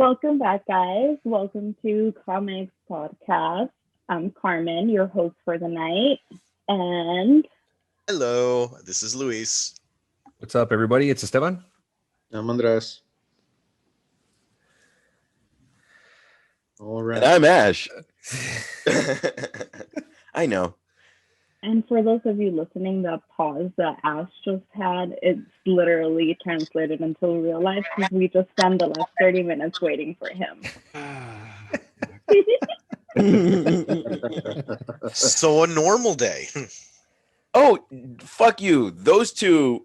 Welcome back, guys. Welcome to Comics Podcast. I'm Carmen, your host for the night. And Hello, this is Luis. What's up, everybody? It's Esteban. I'm Andres. All right. And I'm Ash. I know. and for those of you listening, that pause that Ash just had, it's literally translated into real life because we just spent the last 30 minutes waiting for him. So a normal day. Oh, fuck you. Those two,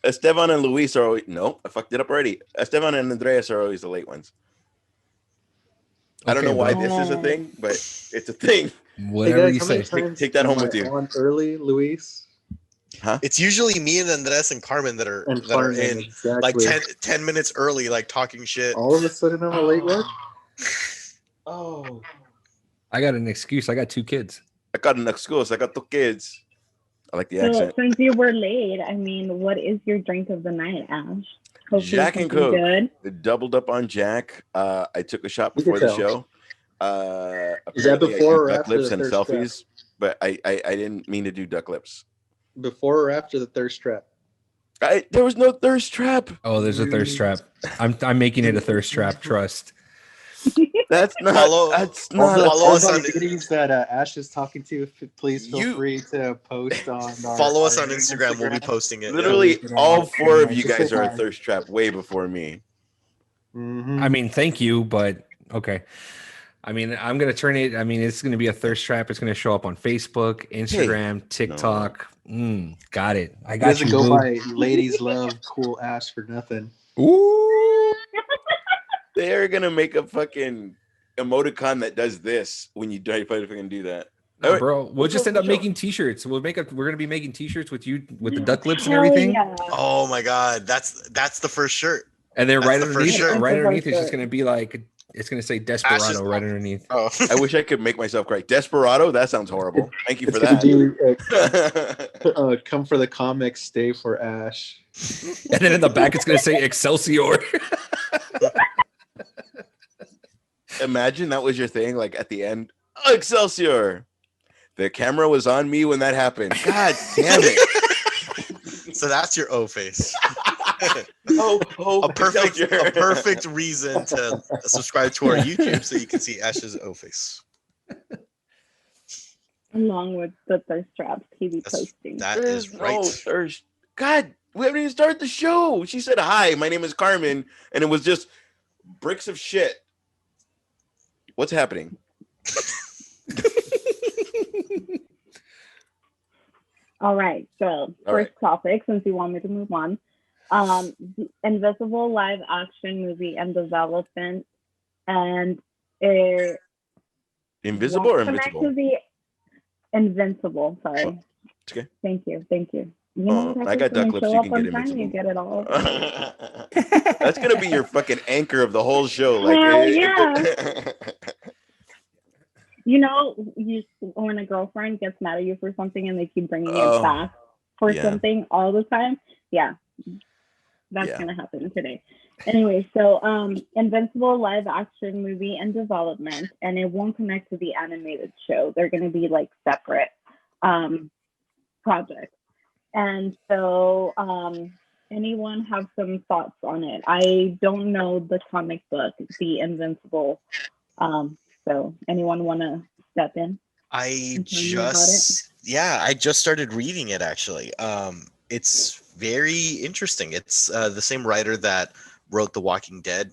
Esteban and Luis are always... No, I fucked it up already. Esteban and Andreas are always the late ones. I don't know why this is a thing, but it's a thing. Whatever you say. Take that home with you. On early, Luis. Huh? It's usually me and Andres and Carmen that are in exactly. like 10 minutes early, like talking shit. All of a sudden, I'm a late one. Oh. I got an excuse. I got 2 kids. I got an excuse. I got 2 kids. I like the So accent. since you were late, I mean, what is your drink of the night, Ash? Hopefully Jack and something Coke. good. Doubled up on Jack. I took a shot You can before the tell. show. Is that Apparently I before do or duck after lips the and thirst selfies? But I didn't mean to do duck lips. Before or after the thirst trap? There was no thirst trap. Oh, there's a thirst trap. I'm making it a thirst trap. Trust. That's not. That's All not. the, follow all us the on- ladies that Ash is talking to, please feel You- free to post on. Follow us on Instagram. We'll be posting it. Literally, Yeah. all 4 of you Just guys say are a hi. thirst trap way before me. Mm-hmm. I mean, thank you, but okay. I mean, I'm gonna turn it. I mean, it's gonna be a thirst trap. It's gonna show up on Facebook, Instagram, TikTok. Got it. I He got doesn't you. go Boo. by ladies love cool Ash for nothing. Ooh. They're gonna make a fucking emoticon that does this when you try to fucking do that. No, bro, we'll just end up Show. making T-shirts. We're gonna be making T-shirts with you with the duck lips and Hell everything. yeah. Oh my god, that's the first shirt. And then That's right the first underneath, shirt. right That's the underneath, first it's just shirt. gonna be like it's gonna say Ash's Desperado right mom. underneath. Oh, I wish I could make myself cry. Desperado? That sounds horrible. Thank you It's for gonna that. do come for the comics, stay for Ash. And then in the back, it's gonna say Excelsior. Imagine that was your thing, like at the end. Oh, Excelsior. The camera was on me when that happened. God damn it. so that's your O face. Oh, A perfect Excelsior. reason to subscribe to our YouTube so you can see Ash's O face. Along with the thirst traps TV posting. That There's is no right. thirst. God, we haven't even started the show. She said, "Hi, my name is Carmen," and it was just bricks of shit. What's happening? All right, so first topic, since you want me to move on. The Invisible live action movie and development, and it Invisible or won't connect invincible? to the Invincible. Sorry. Oh, it's okay. Thank you. You know what I got happens when duck lips, show you up can on get time, you Invincible. get it all. That's gonna be your fucking anchor of the whole show. Like, Hell yeah. You know, when a girlfriend gets mad at you for something and they keep bringing it back for yeah. something all the time, that's Yeah. gonna happen today. Anyway, so Invincible live action movie in development, and it won't connect to the animated show. They're gonna be like separate projects. And so anyone have some thoughts on it? I don't know the comic book, The Invincible. So anyone want to step in? I and tell me about it? just started reading it actually. It's very interesting. It's the same writer that wrote The Walking Dead,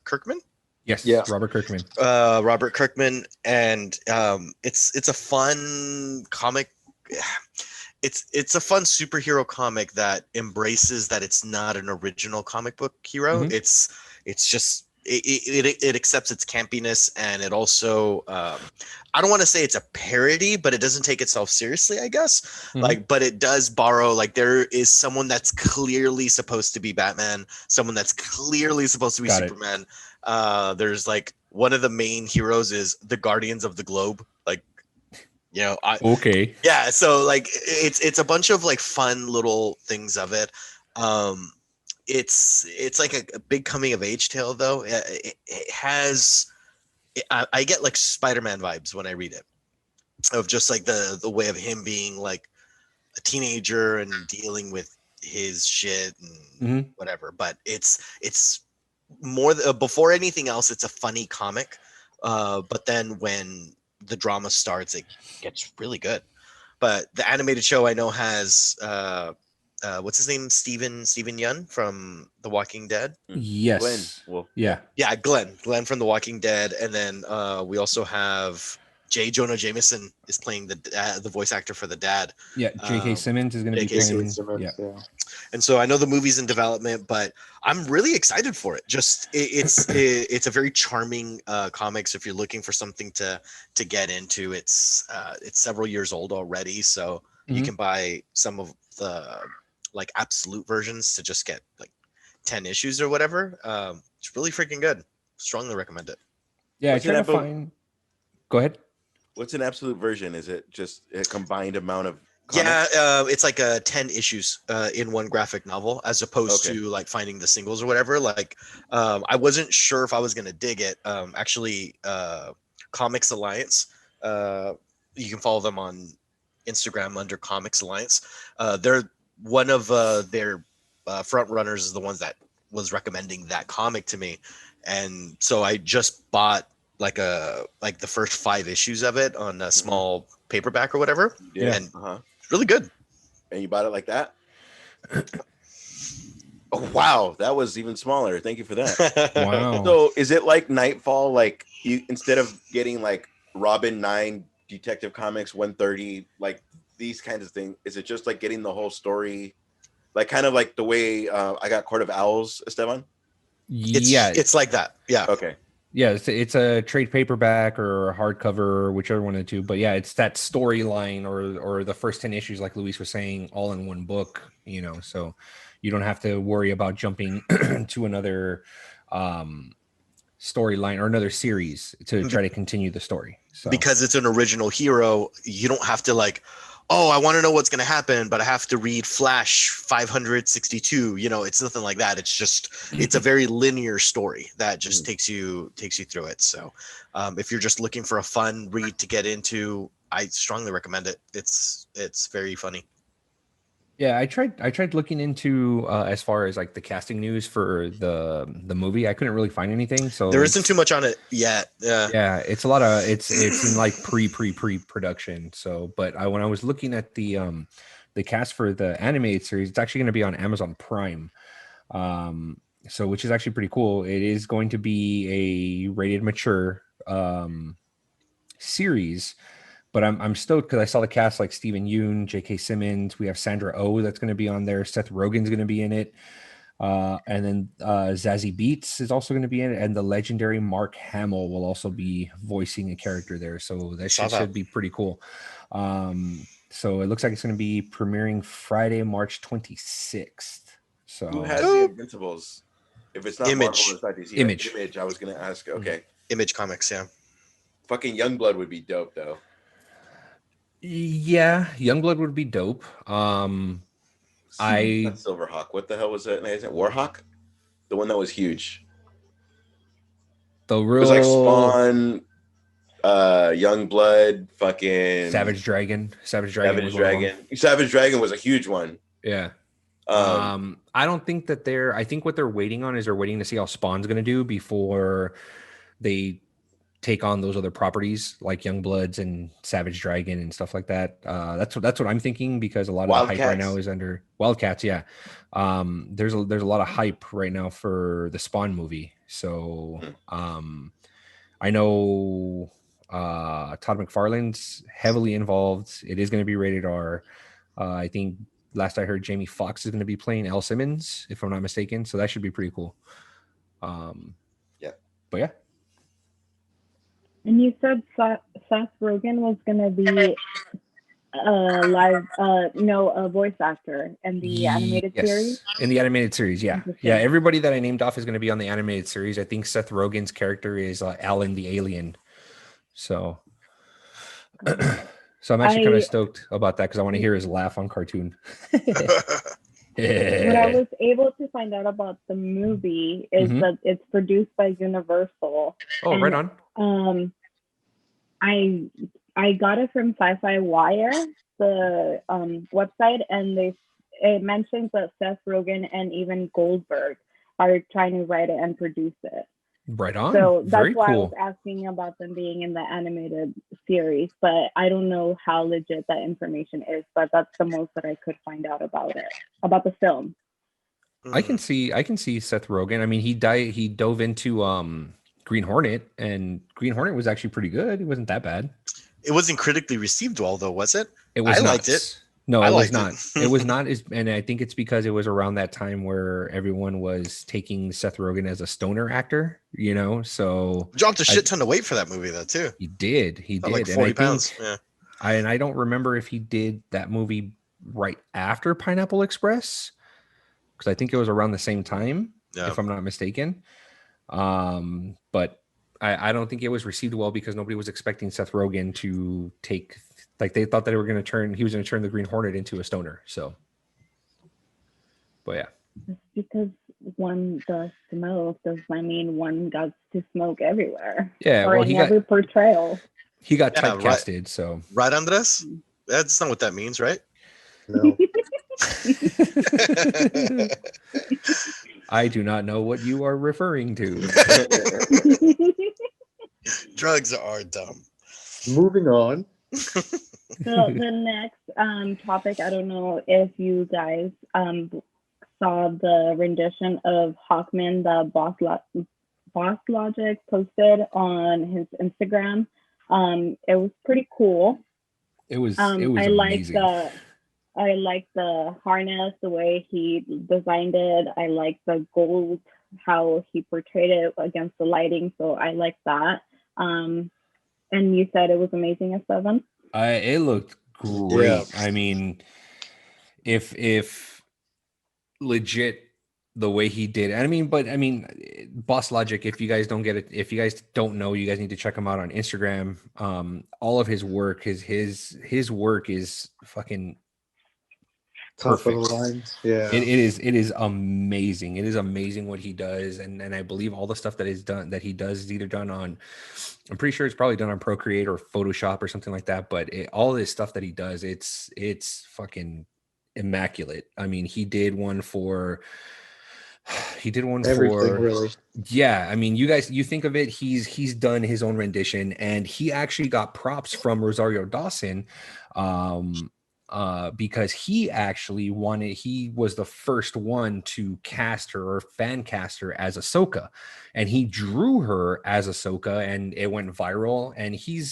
Kirkman. Yes, Yeah. Robert Kirkman. Robert Kirkman, and it's a fun comic. It's a fun superhero comic that embraces that it's not an original comic book hero. Mhm. It's just it accepts its campiness, and it also I don't want to say it's a parody, but it doesn't take itself seriously, I guess. Mhm. But it does borrow, like, there is someone that's clearly supposed to be Batman, someone that's clearly supposed to be Got it. Superman. There's like one of the main heroes is the Guardians of the Globe, like, you know, Okay. yeah, so like it's a bunch of like fun little things of it. it's like a big coming of age tale though. It has I get like Spider-Man vibes when I read it, of just like the way of him being like a teenager and dealing with his shit and whatever. But it's more before anything else, it's a funny comic. But then when the drama starts, it gets really good. But the animated show I know has what's his name? Steven Yeun from The Walking Dead. Yes. Glenn. Well, Yeah, Glenn from The Walking Dead, and then we also have J. Jonah Jameson is playing the voice actor for the dad. Yeah, J.K. Simmons is going to be J.K. playing. Simmons, Yeah. yeah. And so I know the movie's in development, but I'm really excited for it. Just it's a very charming comic. So if you're looking for something to get into, it's several years old already. So you can buy some of the like absolute versions to just get like 10 issues or whatever. It's really freaking good. Strongly recommend it. Yeah, What's I tried an to find. Go ahead. What's an absolute version? Is it just a combined amount of Yeah, comics? it's like 10 issues in one graphic novel, as opposed to like finding the singles or whatever. Like, I wasn't sure if I was gonna dig it. Actually, Comics Alliance, you can follow them on Instagram under Comics Alliance. They're one of their front runners is the ones that was recommending that comic to me, and so I just bought like the first 5 issues of it on a small paperback or whatever. Yeah. And it's really good. And you bought it like that? Oh wow, that was even smaller. Thank you for that. Wow. So is it like Nightfall? Like you instead of getting like Robin 9, Detective Comics 130, like these kinds of things, is it just like getting the whole story, like kind of like the way I got Court of Owls, Esteban? It's like that. Yeah. Okay. Yeah, it's a trade paperback or a hardcover, whichever one of the two. But yeah, it's that storyline or the first 10 issues, like Luis was saying, all in one book, you know, so you don't have to worry about jumping to another storyline or another series to try to continue the story. So because it's an original hero, you don't have to like, oh, I want to know what's going to happen, but I have to read Flash 562. You know, it's nothing like that. It's just, it's a very linear story that just takes you through it. So if you're just looking for a fun read to get into, I strongly recommend it. It's very funny. yeah, I tried looking into as far as like the casting news for the movie. I couldn't really find anything. So there isn't too much on it yet. Yeah, it's a lot of it's in like pre-production. So, but when I was looking at the cast for the animated series, it's actually going to be on Amazon Prime. So which is actually pretty cool. It is going to be a rated mature series. But I'm stoked because I saw the cast like Steven Yeun, J.K. Simmons. We have Sandra Oh that's going to be on there. Seth Rogen's going to be in it. And then Zazie Beetz is also going to be in it. And the legendary Mark Hamill will also be voicing a character there. So that should be pretty cool. So it looks like it's going to be premiering Friday, March 26th. So who has the Invincibles? If it's not Image. Marvel, it's not DC. Image. I was going to ask. Okay. Image Comics, yeah. Fucking Youngblood would be dope, though. Yeah, Youngblood would be dope. Not Silverhawk. What the hell was that? Is it Warhawk? The one that was huge. The real It was like Spawn, Youngblood, fucking Savage Dragon. Savage Savage Dragon was a huge one. Yeah. I don't think that I think what they're waiting on is they're waiting to see how Spawn's going to do before they take on those other properties like Youngbloods and Savage Dragon and stuff like that. That's what I'm thinking, because a lot of the hype right now is under Wildcats. Yeah. There's a lot of hype right now for the Spawn movie. So I know Todd McFarlane's heavily involved. It is going to be rated R. I think last I heard Jamie Foxx is going to be playing Al Simmons, if I'm not mistaken. So that should be pretty cool. Yeah. But yeah. And you said Seth Rogen was going to be a voice actor in the animated series? In the animated series, yeah. Yeah, everybody that I named off is going to be on the animated series. I think Seth Rogen's character is Alan the Alien. So I'm actually kind of stoked about that because I want to hear his laugh on cartoon. what I was able to find out about the movie is that it's produced by Universal. Oh, and, right on. I got it from Sci-Fi Wire, the website, and it mentions that Seth Rogen and even Goldberg are trying to write it and produce it. Right on. So Very that's why cool. I was asking about them being in the animated series, but I don't know how legit that information is, but that's the most that I could find out about it, about the film. I can see Seth Rogen. I mean, he dove into Green Hornet, and Green Hornet was actually pretty good. It wasn't that bad. It wasn't critically received well, though, was it? It was. I liked it. No, I it was liked not. it. It was not. And I think it's because it was around that time where everyone was taking Seth Rogen as a stoner actor, you know. So Dropped a shit ton of weight for that movie, though, too. He did. He did. Like 40 pounds. Yeah. I don't remember if he did that movie right after Pineapple Express, because I think it was around the same time, if I'm not mistaken. But I don't think it was received well because nobody was expecting Seth Rogen to take, like, they thought that he was going to turn the Green Hornet into a stoner. So, but yeah. Just because one does smoke does not mean one got to smoke everywhere. Yeah, or in every portrayal. He got typecasted, right, so. Right, Andres? That's not what that means, right? No. I do not know what you are referring to. Drugs are dumb. Moving on. So the next topic, I don't know if you guys saw the rendition of Hawkman that Boss Logic posted on his Instagram. It was pretty cool. It was amazing. I like the harness, the way he designed it. I like the gold, how he portrayed it against the lighting. So I like that. And you said it was amazing at 7? It looked great. Yeah. I mean, if legit the way he did. I mean, Boss Logic, if you guys don't get it, if you guys don't know, you guys need to check him out on Instagram. All of his work, his work is fucking perfect. Top of the line. Yeah. It is amazing. It is amazing what he does. And I believe all the stuff that he does is either done on, I'm pretty sure it's probably done on Procreate or Photoshop or something like that. But all this stuff that he does, it's fucking immaculate. I mean, he did one for everything, really. Yeah, I mean, you think of it, he's done his own rendition, and he actually got props from Rosario Dawson, because he was the first one to cast her or fan cast her as Ahsoka, and he drew her as Ahsoka, and it went viral. And he,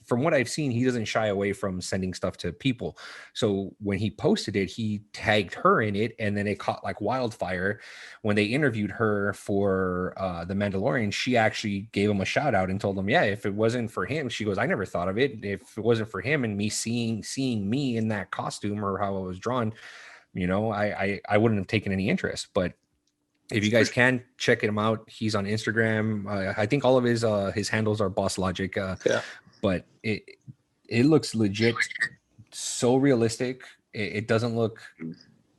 from what I've seen, he doesn't shy away from sending stuff to people. So when he posted it, he tagged her in it, and then it caught like wildfire. When they interviewed her for The Mandalorian, she actually gave him a shout out and told him, yeah, if it wasn't for him, she goes, I never thought of it. If it wasn't for him and me seeing me in that costume or how I was drawn, you know, I wouldn't have taken any interest. But if you guys can check him out, he's on Instagram. I think all of his handles are Boss Logic. Yeah. But it looks legit, so realistic. It doesn't look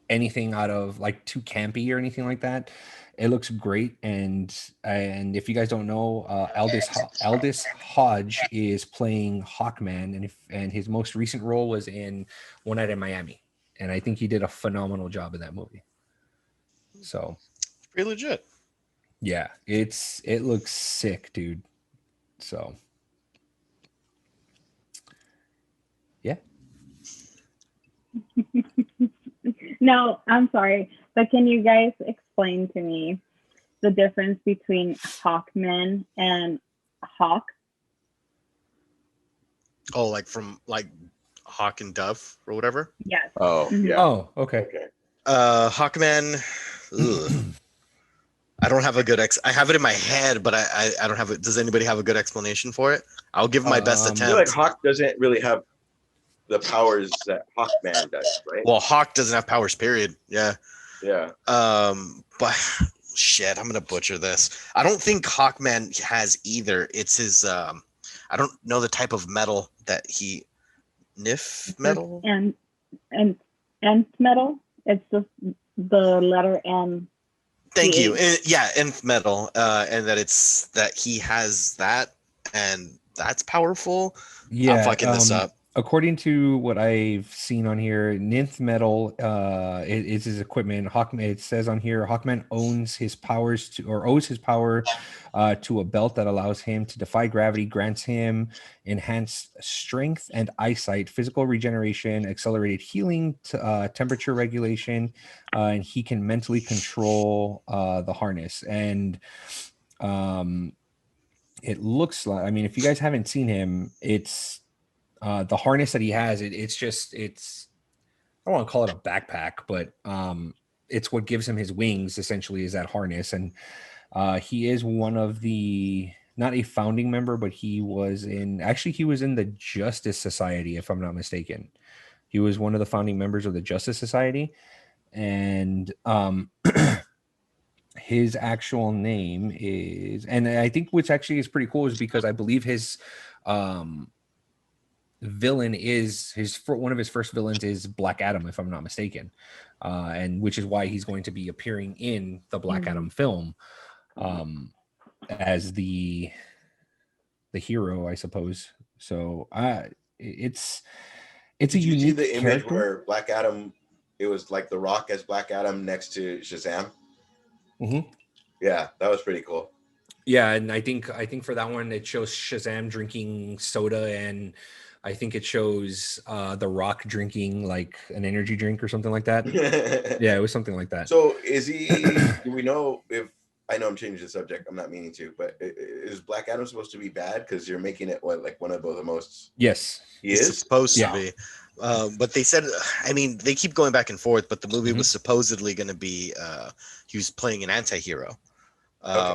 anything out of like too campy or anything like that. It looks great. And if you guys don't know, Aldous Hodge is playing Hawkman, and his most recent role was in One Night in Miami, and I think he did a phenomenal job in that movie. So pretty legit. Yeah, it looks sick, dude. So yeah. No, I'm sorry, but can you guys explain to me the difference between Hawkman and Hawk? Oh, like from like Hawk and Dove or whatever? Yes. Oh, yeah. Oh, okay. Hawkman. I don't have a good I have it in my head, but I don't have it. Does anybody have a good explanation for it? I'll give my best I attempt. feel like Hawk doesn't really have the powers that Hawkman does, right? Well, Hawk doesn't have powers, period. Yeah. Yeah. But shit, I'm gonna butcher this. I don't think Hawkman has either. It's his I don't know the type of metal that he Nif metal? And metal? It's just the letter M. Thank you. PH. And, yeah, nth metal, and that he has that, and that's powerful. Yeah, I'm fucking this up. According to what I've seen on here, Ninth Metal is his equipment. Hawkman, it says on here, Hawkman owns his powers to, or owes his power to a belt that allows him to defy gravity, grants him enhanced strength and eyesight, physical regeneration, accelerated healing, temperature regulation, and he can mentally control the harness. And it looks like, I mean, if you guys haven't seen him, it's the harness that he has. It's I don't want to call it a backpack, but it's what gives him his wings. Essentially, is that harness, and he is one of the, not a founding member, but he was in the Justice Society, if I'm not mistaken. He was one of the founding members of the Justice Society, and his actual name is, and I think which actually is pretty cool, is because I believe his villain is one of his first villains is Black Adam, if I'm not mistaken, and which is why he's going to be appearing in the Black Adam film as the hero, I suppose. So it's a Did you see unique the image character where Black Adam? It was like The Rock as Black Adam next to Shazam. Mm-hmm. Yeah, that was pretty cool. Yeah, and I think for that one it shows Shazam drinking soda, and I think it shows The Rock drinking like an energy drink or something like that. Yeah, it was something like that. So is he? Do we know if? I know I'm changing the subject. I'm not meaning to, but is Black Adam supposed to be bad? Because you're making it like one of the most. Yes, he is supposed to be. But they said, I mean, they keep going back and forth, but the movie was supposedly going to be, he was playing an anti-hero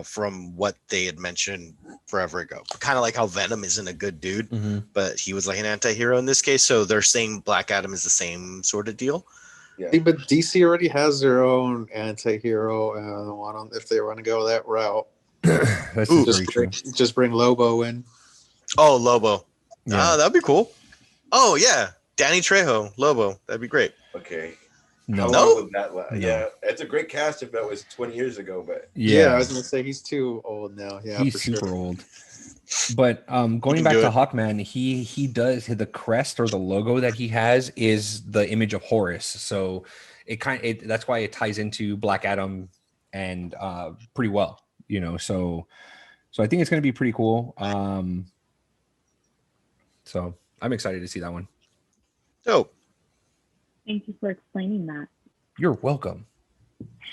from what they had mentioned forever ago. Kind of like how Venom isn't a good dude, but he was like an anti-hero in this case. So they're saying Black Adam is the same sort of deal. Yeah. But DC already has their own anti-hero. If they want to go that route, just bring Lobo in. Oh, Lobo. Yeah. That'd be cool. Oh, yeah. Danny Trejo, Lobo. That'd be great. Okay. No. How long was that? No. Yeah, it's a great cast if that was 20 years ago, but yeah I was gonna say he's too old now. Yeah, he's super old. But going back to Hawkman, he does the crest or the logo that he has is the image of Horus. So that's why it ties into Black Adam and pretty well, So I think it's going to be pretty cool. So I'm excited to see that one. Oh, Thank you for explaining that. You're welcome.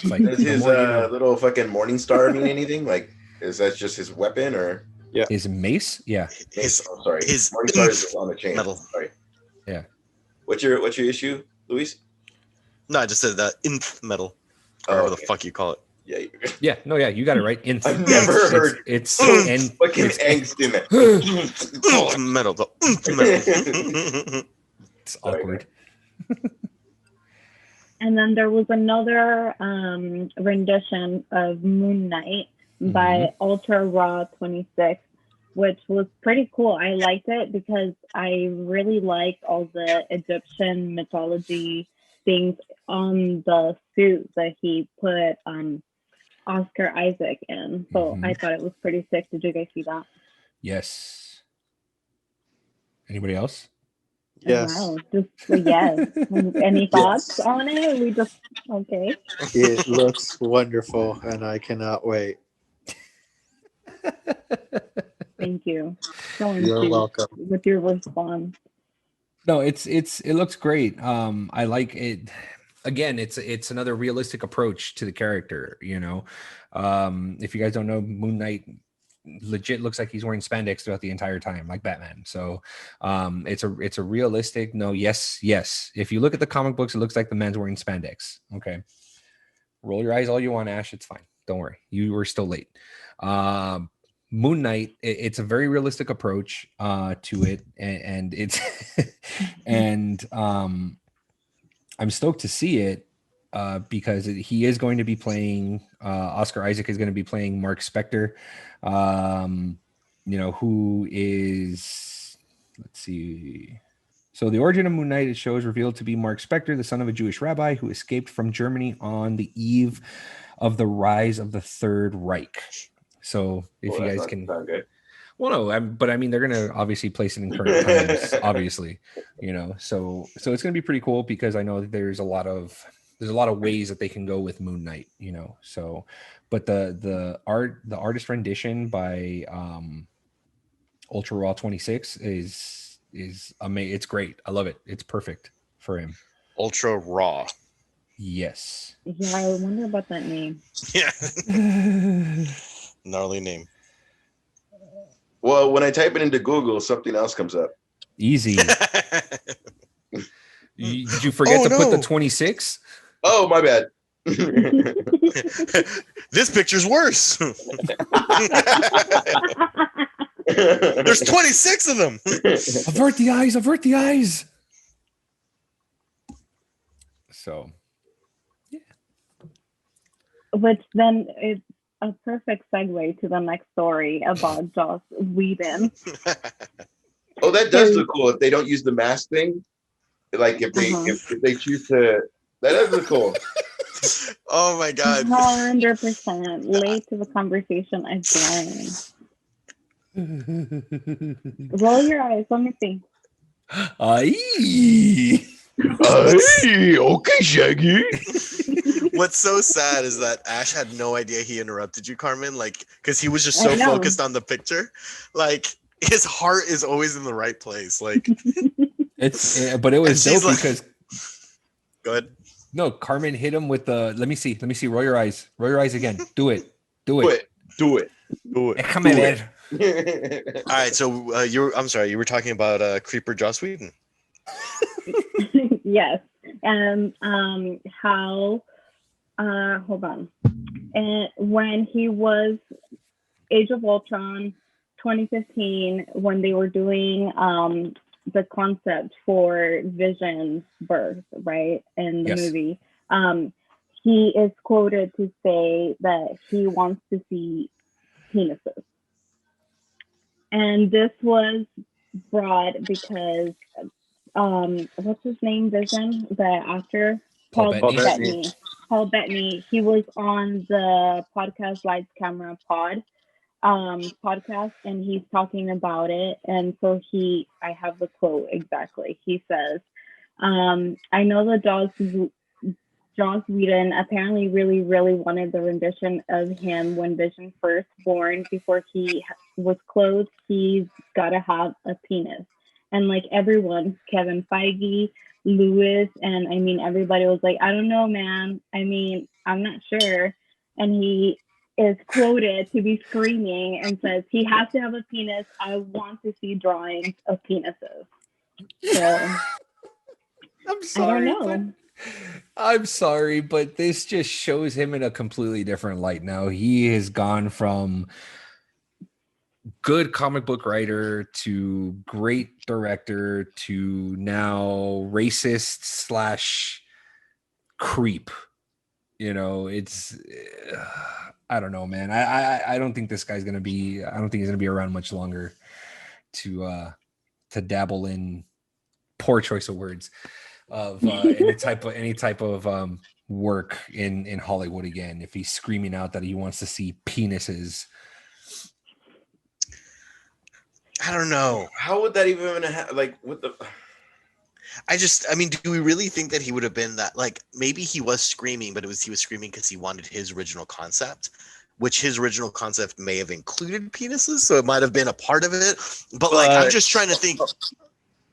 Like, does his little fucking morning star mean anything? Like, is that just his weapon or? Yeah. His mace? Yeah. His morning star is on the chain. Metal. Sorry. Yeah. What's your issue, Luis? No, I just said the nth metal. Or whatever the fuck you call it. Yeah. Yeah. No, yeah, you got it right. I've never heard it's fucking angst in it. Nth metal. The nth metal. It's awkward. And then there was another rendition of Moon Knight by Ultra Raw 26, which was pretty cool. I liked it because I really liked all the Egyptian mythology things on the suit that he put Oscar Isaac in. So I thought it was pretty sick. Did you guys see that? Yes. Anybody else? Yes. Wow, yes. Any thoughts on it? We just okay. It looks wonderful, and I cannot wait. Thank you. You're welcome. With your response. No, it looks great. I like it. Again, it's another realistic approach to the character. If you guys don't know, Moon Knight legit looks like he's wearing spandex throughout the entire time, like Batman. So it's a realistic. No, yes. If you look at the comic books, it looks like the man's wearing spandex. Okay, roll your eyes all you want, Ash. It's fine. Don't worry. You were still late. Moon Knight, it's a very realistic approach to it, and it's and I'm stoked to see it because he is going to be playing Oscar Isaac is going to be playing Mark Spector, who is, let's see, So the origin of Moon Knight, it shows revealed to be Mark Spector, the son of a Jewish rabbi who escaped from Germany on the eve of the rise of the Third Reich. So if you guys can, good. well, no, but I mean, they're gonna obviously place it in current times, obviously, you know. So it's gonna be pretty cool because I know that there's a lot of ways that they can go with Moon Knight, you know. So, but the artist rendition by Ultra Raw 26 is amazing. It's great. I love it. It's perfect for him. Ultra Raw. Yes. Yeah, I wonder about that name. Yeah. Gnarly name. Well, when I type it into Google, something else comes up. Easy. Did you forget to put the 26? Oh, my bad. This picture's worse. There's 26 of them. Avert the eyes. Avert the eyes. So, yeah. Which then is a perfect segue to the next story about Joss Whedon. Oh, that does look cool if they don't use the mask thing. Like if they choose to, that does look cool. Oh my god. 100% late to the conversation again. Roll your eyes. Let me see. Okay, Shaggy. What's so sad is that Ash had no idea he interrupted you, Carmen. Like, because he was just so focused on the picture. Like, his heart is always in the right place. Like, but it was dope because. Go ahead. No, Carmen hit him with the. Let me see. Roll your eyes. Roll your eyes again. Do it. Do it. Come in. All right. So I'm sorry. You were talking about Creeper Joss Whedon. Yes, and how? Hold on. And when he was Age of Ultron, 2015, when they were doing the concept for Vision's birth, right, in the movie, he is quoted to say that he wants to see penises. And this was brought because, what's his name, Vision, the actor? Paul Bettany. Paul Bettany, he was on the podcast Lights Camera Pod podcast, and he's talking about it. And so I have the quote exactly. He says, I know that Joss Whedon apparently really, really wanted the rendition of him when Vision first born. Before he was clothed, he's got to have a penis. And like everyone, Kevin Feige, Lewis, and I mean, everybody was like, I don't know, man. I mean, I'm not sure. And he is quoted to be screaming and says, he has to have a penis. I want to see drawings of penises. So, I'm sorry. I don't know. I'm sorry, but this just shows him in a completely different light now. He has gone from good comic book writer to great director to now racist / creep. You know, it's I don't know, man. I don't think this guy's gonna be. I don't think he's gonna be around much longer to dabble in poor choice of words of any type of work in Hollywood again. If he's screaming out that he wants to see penises. I don't know. How would that even like what the? I mean, do we really think that he would have been that? Like, maybe he was screaming, but he was screaming because he wanted his original concept, which his original concept may have included penises, so it might have been a part of it. But like, I'm just trying to think.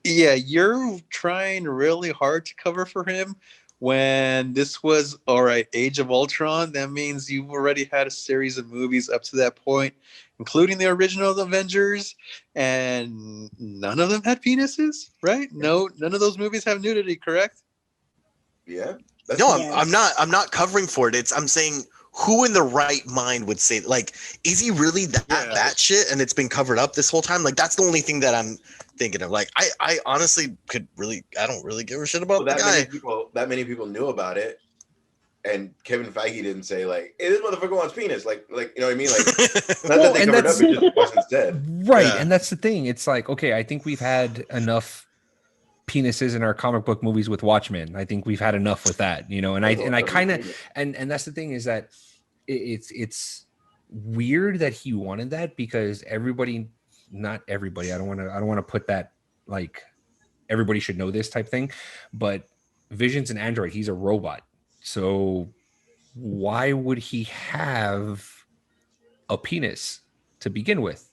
Yeah, you're trying really hard to cover for him. When this was all right, Age of Ultron, that means you've already had a series of movies up to that point, including the original Avengers, and none of them had penises, right? No, none of those movies have nudity, correct? Yeah. I'm not covering for it. I'm saying, who in the right mind would say, like, is he really that shit? And it's been covered up this whole time. Like, that's the only thing that I'm thinking of. Like, I honestly I don't really give a shit about the guy. That many people knew about it, and Kevin Feige didn't say like, "Hey, this motherfucker wants penis." Like you know what I mean? Like, not that they covered up, it just wasn't said. Right, and that's the thing. It's like, okay, I think we've had enough penises in our comic book movies with Watchmen. I think we've had enough with that, you know. And I kind of and that's the thing is that it's weird that he wanted that because not everybody. I don't want to put that like everybody should know this type thing, but Vision's an android. He's a robot. So why would he have a penis to begin with?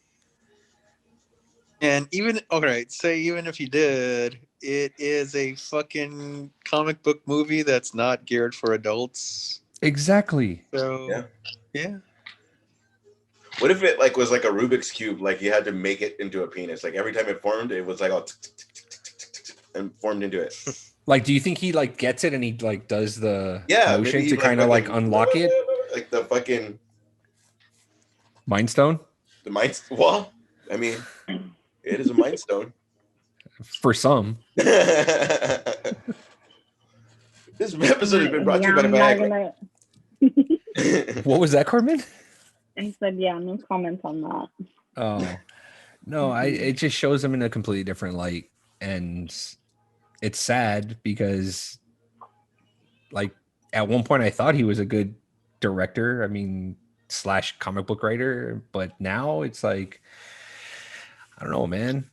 And even even if he did, it is a fucking comic book movie that's not geared for adults. Exactly. So yeah. What if it like was like a Rubik's cube? Like you had to make it into a penis. Like every time it formed, it was like all and formed into it. Like, do you think he like gets it and he like does the motion to like, kind of like unlock it? Like the fucking Mind Stone? Well, I mean, it is a Mind Stone. For some. This episode has been brought to you by the bag. What was that, Carmen? I said, yeah, no comment on that. Oh, no, it just shows him in a completely different light. And it's sad because, like, at one point I thought he was a good director. I mean, / comic book writer. But now it's like, I don't know, man.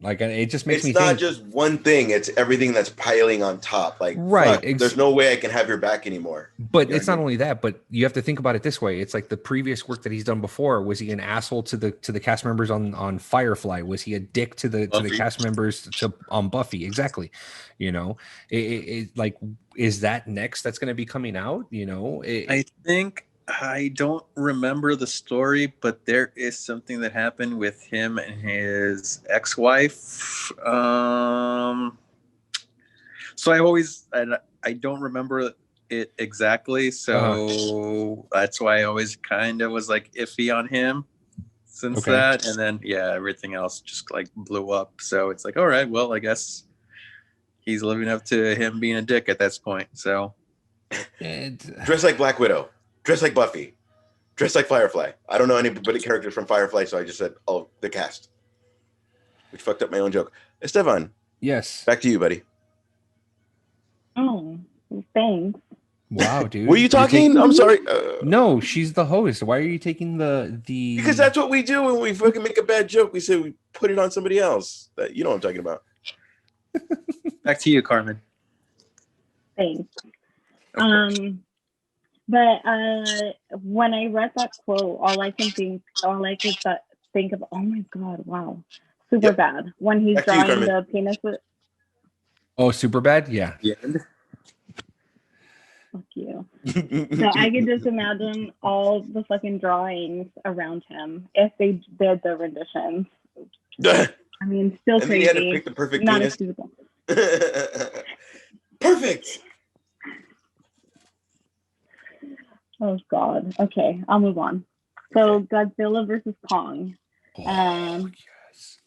Like, it just makes me think. It's not just one thing. It's everything that's piling on top. Like, right. There's no way I can have your back anymore. But it's not only that, but you have to think about it this way. It's like the previous work that he's done before. Was he an asshole to the cast members on Firefly? Was he a dick to the cast members on Buffy? Exactly. You know, it like, is that next that's going to be coming out? You know, I think I don't remember the story, but there is something that happened with him and his ex-wife. So I don't remember it exactly. So that's why I always kind of was like iffy on him since that. And then, everything else just like blew up. So it's like, all right, well, I guess he's living up to him being a dick at this point. So dress like Black Widow. Dress like Buffy. Dress like Firefly. I don't know anybody characters from Firefly, so I just said, the cast. Which fucked up my own joke. Esteban. Yes. Back to you, buddy. Oh, thanks. Wow, dude. Were you talking? I'm sorry. No, she's the host. Why are you taking the? Because that's what we do when we fucking make a bad joke. We say we put it on somebody else. That you know what I'm talking about. Back to you, Carmen. Thanks. But when I read that quote, all I could think of, oh my god, wow, super bad. When he's drawing the penis with. Oh, super bad, yeah. Fuck you. So I could just imagine all the fucking drawings around him if they did the renditions. I mean, still crazy. And he had to pick the perfect not penis. Excusable. Perfect. Oh God. Okay, I'll move on. So Godzilla versus Kong. Yes.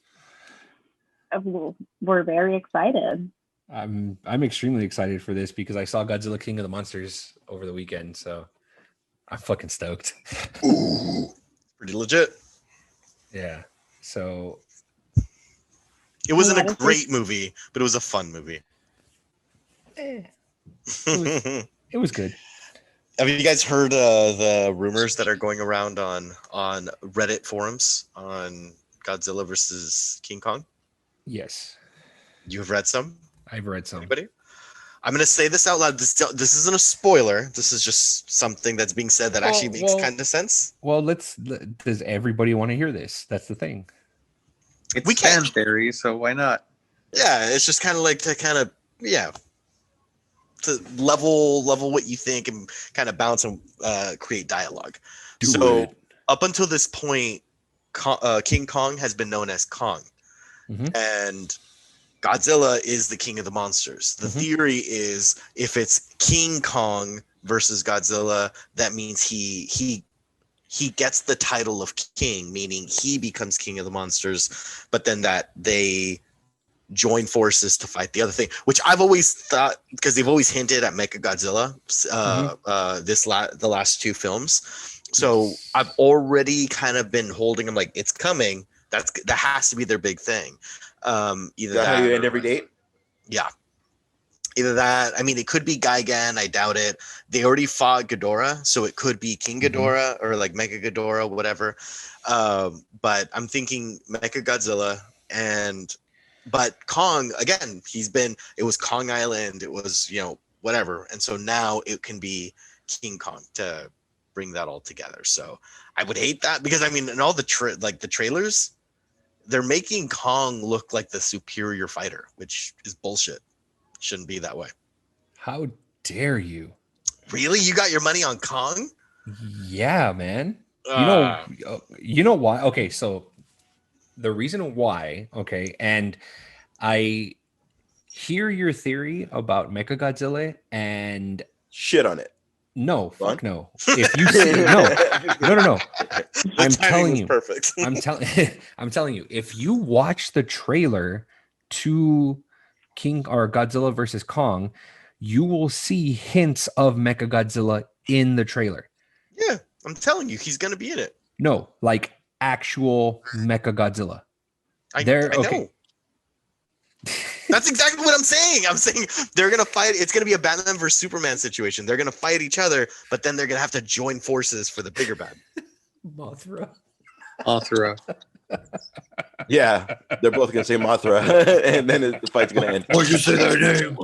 We're very excited. I'm extremely excited for this because I saw Godzilla King of the Monsters over the weekend, so I'm fucking stoked. Ooh, pretty legit. Yeah. So it wasn't a great movie, but it was a fun movie. It was good. Have you guys heard the rumors that are going around on Reddit forums on Godzilla versus King Kong? Yes. You've read some? I've read some. Anybody? I'm going to say this out loud. This isn't a spoiler. This is just something that's being said that actually makes kind of sense. Well, does everybody want to hear this? That's the thing. It's fan theory, so why not? Yeah, it's just kind of like to to level what you think and kind of bounce and create dialogue. Up until this point, King Kong has been known as Kong, and Godzilla is the king of the monsters. The theory is if it's King Kong versus Godzilla, that means he gets the title of king, meaning he becomes king of the monsters, but then that they join forces to fight the other thing, which I've always thought, because they've always hinted at Mechagodzilla the last two films. So I've already kind of been holding them like it's coming. That has to be their big thing. Either is that how you end every date? Yeah. Either that. I mean, it could be Gigan. I doubt it. They already fought Ghidorah, so it could be King Ghidorah or like Mega Ghidorah, whatever. But I'm thinking Mecha Godzilla but Kong again. It was Kong Island. It was whatever, and so now it can be King Kong to bring that all together. So I would hate that because I mean, in all the the trailers, they're making Kong look like the superior fighter, which is bullshit. Shouldn't be that way. How dare you? Really? You got your money on Kong? Yeah, man. You know why? Okay, so the reason why, okay, and I hear your theory about Mechagodzilla, and Shit on it. no, Go on. fuck no. If you see no. The I'm timing telling was you. perfect. I'm telling you, if you watch the trailer to King or Godzilla versus Kong, you will see hints of Mechagodzilla in the trailer. Yeah, I'm telling you, he's gonna be in it. No, like actual Mechagodzilla. I know. That's exactly what I'm saying. I'm saying they're gonna fight. It's gonna be a Batman versus Superman situation. They're gonna fight each other, but then they're gonna have to join forces for the bigger bad. Mothra. Yeah, they're both gonna say Mothra, and then the fight's gonna end. Why'd you say that name?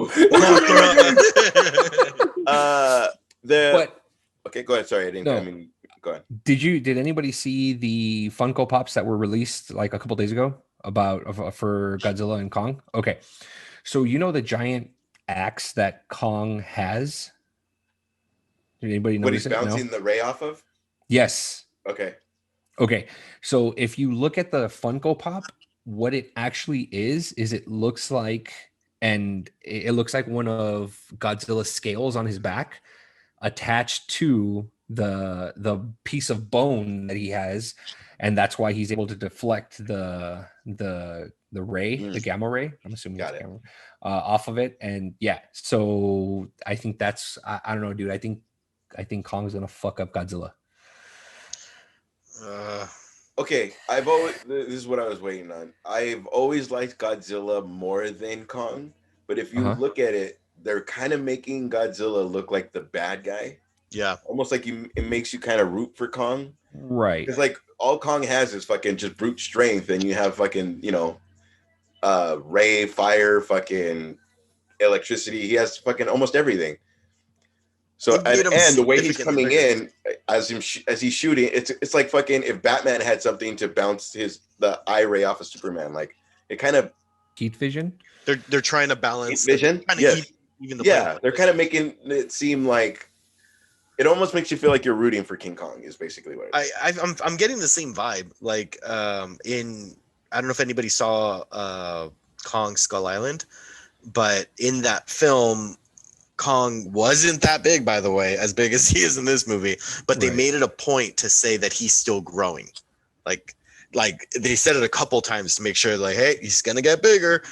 Okay, go ahead. Sorry, I didn't. No. I mean, go ahead. Did anybody see the Funko Pops that were released like a couple days ago for Godzilla and Kong? Okay, so the giant axe that Kong has. Did anybody What notice he's it? bouncing No? the ray off of? Yes. Okay. So if you look at the Funko Pop, what it actually is it looks like, and it looks like one of Godzilla's scales on his back attached to the piece of bone that he has, and that's why he's able to deflect the ray, the gamma ray. I'm assuming Got it's it. gamma, off of it, and yeah. So I think that's I don't know, dude. I think Kong's gonna fuck up Godzilla. Okay, this is what I was waiting on. I've always liked Godzilla more than Kong, but if you look at it, they're kind of making Godzilla look like the bad guy. Yeah, almost like it makes you kind of root for Kong, right? Because like all Kong has is fucking just brute strength, and you have fucking ray, fire, fucking electricity. He has fucking almost everything. So and the way he's coming in as he's shooting, it's like fucking if Batman had something to bounce the eye ray off of Superman, like it kind of heat vision. They're trying to balance heat vision. Yes. They're kind of making it seem like it almost makes you feel like you're rooting for King Kong. Is basically what it is. I'm getting the same vibe. Like I don't know if anybody saw Kong Skull Island, but in that film, Kong wasn't that big, by the way, as big as he is in this movie, but they made it a point to say that he's still growing. Like they said it a couple times to make sure, like, hey, he's gonna get bigger,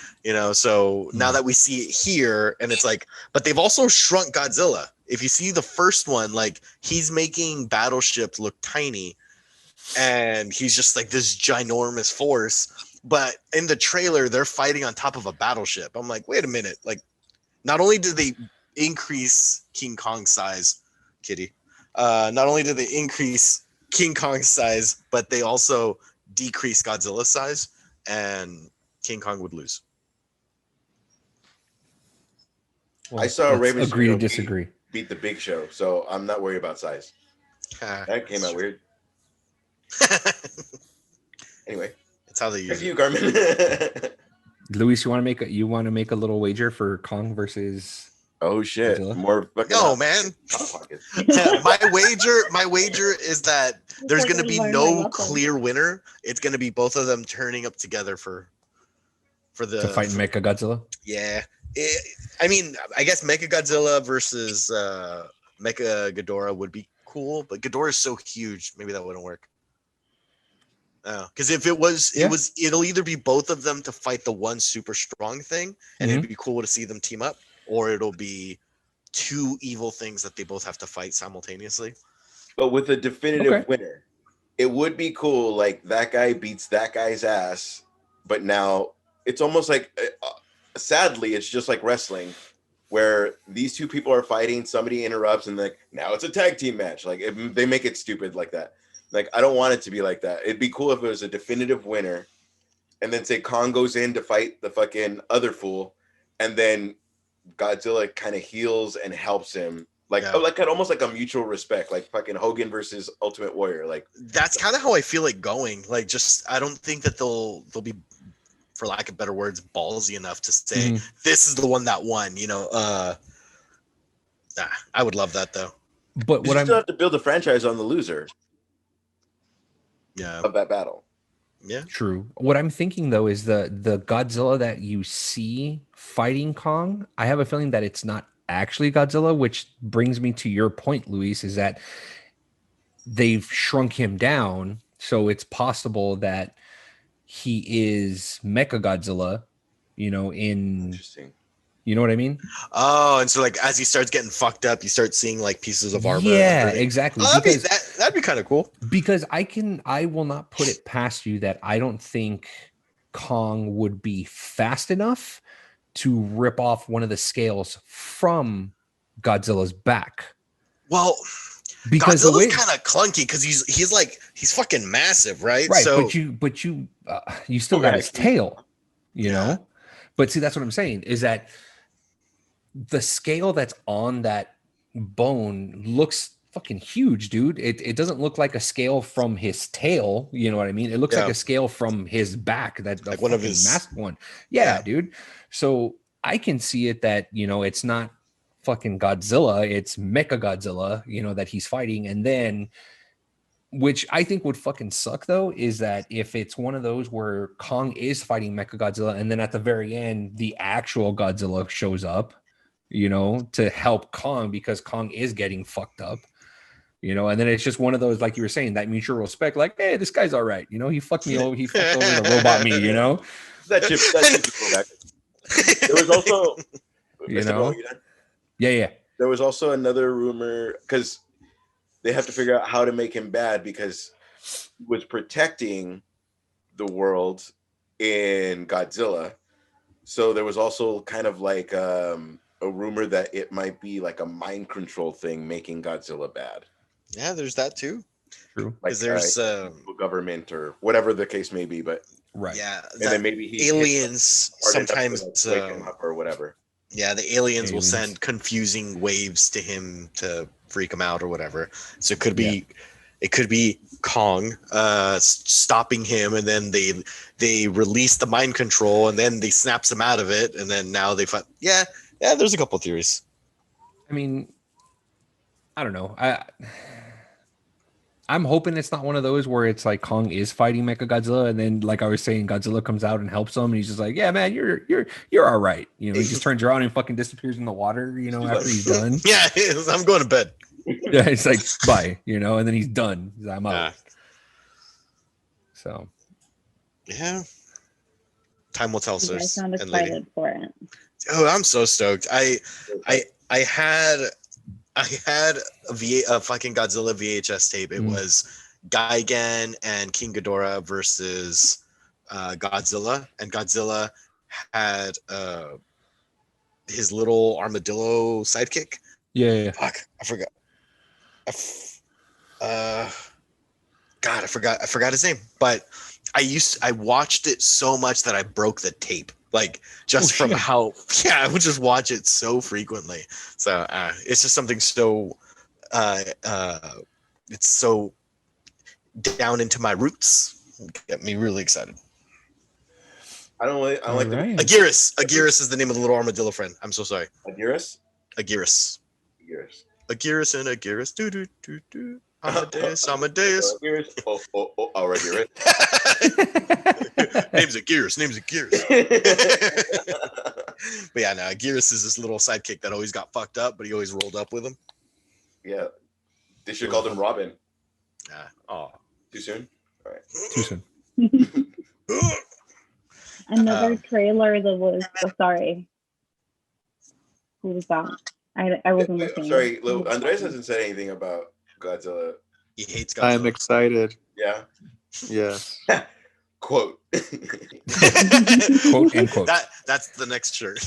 so now that we see it here, and it's like, but they've also shrunk Godzilla. If you see the first one, like, he's making Battleship look tiny, and he's just like this ginormous force, but in the trailer they're fighting on top of a battleship. I'm like, wait a minute, like, not only did they increase King Kong's size, not only did they increase King Kong's size, but they also decrease Godzilla's size, and King Kong would lose. Well, I saw Raven agree to disagree. Beat the Big Show, so I'm not worried about size. That came out weird. Anyway, it's how they use you, Carmen. Luis, you want to make a little wager for Kong versus? Oh shit! Godzilla? More man. my wager is that there's going to be no clear winner. It's going to be both of them turning up together to fight Mecha Godzilla. Yeah, I mean, I guess Mecha Godzilla versus Mecha Ghidorah would be cool, but Ghidorah is so huge, maybe that wouldn't work. Because if it'll either be both of them to fight the one super strong thing, and it'd be cool to see them team up, or it'll be two evil things that they both have to fight simultaneously. But with a definitive winner, it would be cool. Like that guy beats that guy's ass, but now it's almost like sadly, it's just like wrestling, where these two people are fighting, somebody interrupts, and like, now it's a tag team match. Like, they make it stupid like that. Like, I don't want it to be like that. It'd be cool if it was a definitive winner, and then say Kong goes in to fight the fucking other fool, and then Godzilla kind of heals and helps him. Like, almost like a mutual respect, like fucking Hogan versus Ultimate Warrior. Like, that's kind of how I feel like going. Like, just I don't think that they'll be, for lack of better words, ballsy enough to say this is the one that won. You know, I would love that though. But what I still have to build a franchise on the loser. Yeah. Of that battle. Yeah. True. What I'm thinking though is the Godzilla that you see fighting Kong, I have a feeling that it's not actually Godzilla, which brings me to your point, Luis, is that they've shrunk him down, so it's possible that he is Mecha Godzilla, you know, Interesting. You know what I mean? Oh, and so like as he starts getting fucked up, you start seeing like pieces of armor. Yeah, exactly. Oh, that'd be kind of cool. Because I will not put it past you that I don't think Kong would be fast enough to rip off one of the scales from Godzilla's back. Well, because Godzilla's kind of clunky because he's fucking massive, right? Right, so, but you still got his tail, you know. But see, that's what I'm saying is that the scale that's on that bone looks fucking huge, dude. It doesn't look like a scale from his tail, you know what I mean? It looks like a scale from his back, that like one of his masked one. Yeah, dude. So I can see it that, you know, it's not fucking Godzilla, it's Mecha Godzilla, you know, that he's fighting. And then, which I think would fucking suck though, is that if it's one of those where Kong is fighting Mecha Godzilla and then at the very end the actual Godzilla shows up, you know, to help Kong because Kong is getting fucked up, you know, and then it's just one of those, like you were saying, that mutual respect, like, hey, this guy's all right, you know, he fucked me over, he fucked over the robot me, you know. That chip back. There was also, you know, yeah. There was also another rumor because they have to figure out how to make him bad because he was protecting the world in Godzilla. So there was also kind of like a rumor that it might be like a mind control thing making Godzilla bad. Yeah, there's that too. True. Like there's government or whatever the case may be, but yeah, and then maybe aliens sometimes wake him up or whatever. Yeah, the aliens will send confusing waves to him to freak him out or whatever. So it could be Kong stopping him, and then they release the mind control, and then they snaps him out of it, and then now they fight. Yeah, there's a couple theories. I mean, I don't know. I'm hoping it's not one of those where it's like Kong is fighting Mechagodzilla, and then, like I was saying, Godzilla comes out and helps him, and he's just like, "Yeah, man, you're all right." You know, he just turns around and fucking disappears in the water. You know, after he's done. Yeah, I'm going to bed. Yeah, it's like bye. You know, and then he's done. I'm out. So, yeah, time will tell, sir. I sound excited for it. Oh, I'm so stoked. I had a fucking Godzilla VHS tape. It was Gigan and King Ghidorah versus Godzilla, and Godzilla had his little armadillo sidekick. Yeah. Fuck, I forgot. God, I forgot his name. But I watched it so much that I broke the tape. Like just from how, I would just watch it so frequently. So it's just something so, it's so down into my roots. Get me really excited. I don't like Aguirus. Aguirus is the name of the little armadillo friend. I'm so sorry. Aguirus. Aguirus and Aguirus. Do do do do. Amadeus. Aguirus. Oh, already right. Name's Aguirus. But yeah, no, Aguirus is this little sidekick that always got fucked up, but he always rolled up with him. Yeah. They should have called him Robin. Too soon? All right. Too soon. Another trailer that was sorry. Who was that? I wasn't listening. Sorry, Andres hasn't said anything about Godzilla. He hates Godzilla. I am excited. Yeah. Yes. Quote. Quote end quote. That's the next shirt.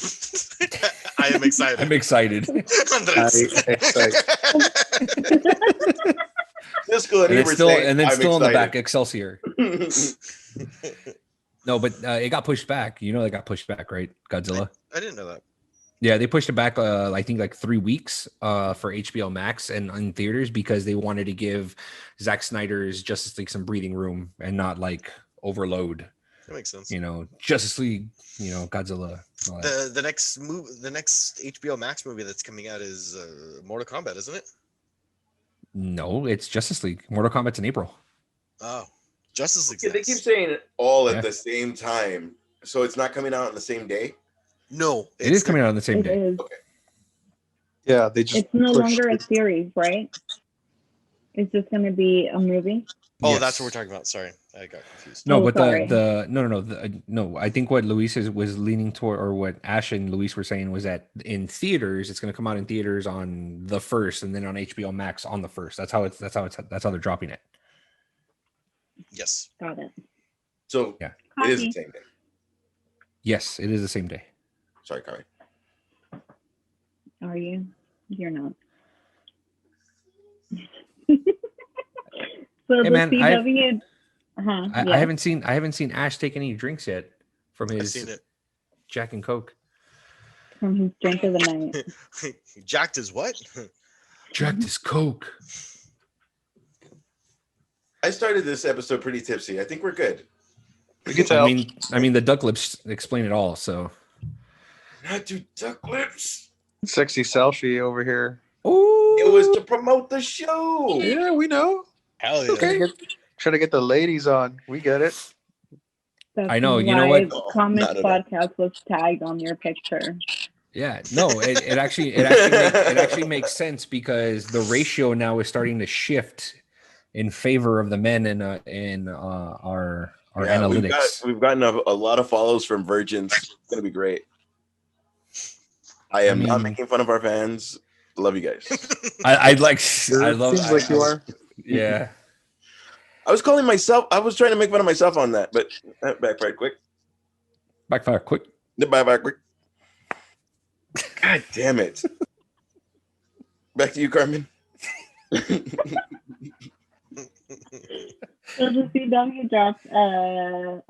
I am excited. I'm excited. Siskel and And it's Ebert still, saying, and then I'm still on the excited. back, Excelsior. No, but it got pushed back. You know, they got pushed back, right? Godzilla. I didn't know that. Yeah, they pushed it back. I think like 3 weeks for HBO Max and in theaters because they wanted to give Zack Snyder's Justice League some breathing room and not like overload. That makes sense. You know, Justice League. You know, Godzilla. All that. The next HBO Max movie that's coming out is Mortal Kombat, isn't it? No, it's Justice League. Mortal Kombat's in April. Oh, Justice League. Yeah, they keep saying it all at the same time, so it's not coming out on the same day. No, it is coming out on the same day. Is. Okay. Yeah, they just. It's no longer a series, right? It's just going to be a movie. Oh, that's what we're talking about. Sorry, I got confused. No, Oh, but sorry. no. I think what Luis was leaning toward, or what Ash and Luis were saying, was that in theaters, it's going to come out in theaters on the 1st, and then on HBO Max on the 1st. That's how they're dropping it. Yes. Got it. So yeah, it is the same day. Yes, it is the same day. Sorry, Carmen. Are you? You're not. So Hey, the man, CW. I haven't seen Ash take any drinks yet from his I've seen it. Jack and Coke. From his drink of the night. Jacked is what? Jacked his Coke. I started this episode pretty tipsy. I think we're good. We can tell. I mean, the duck lips explain it all. So, not do duck lips. Sexy selfie over here. Oh, it was to promote the show. Yeah, we know. Hell yeah. Okay. Trying to get the ladies on. We get it. That's I know. You know what? Comic Podcast was tagged on your picture. Yeah, no, it actually makes sense because the ratio now is starting to shift in favor of the men in our analytics. We've gotten a lot of follows from virgins. It's gonna be great. I am not making fun of our fans. Love you guys. I love. Seems like you are. Yeah. I was calling myself. I was trying to make fun of myself on that, but backfire quick. Backfire quick. Backfire quick. God damn it. Back to you, Carmen. So the CW dropped a